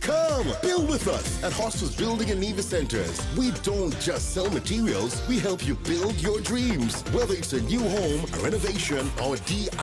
Come, build with us at Hostel's Building and Nevis Centers. We don't just sell materials, we help you build your dreams. Whether it's a new home, a renovation, or DIY.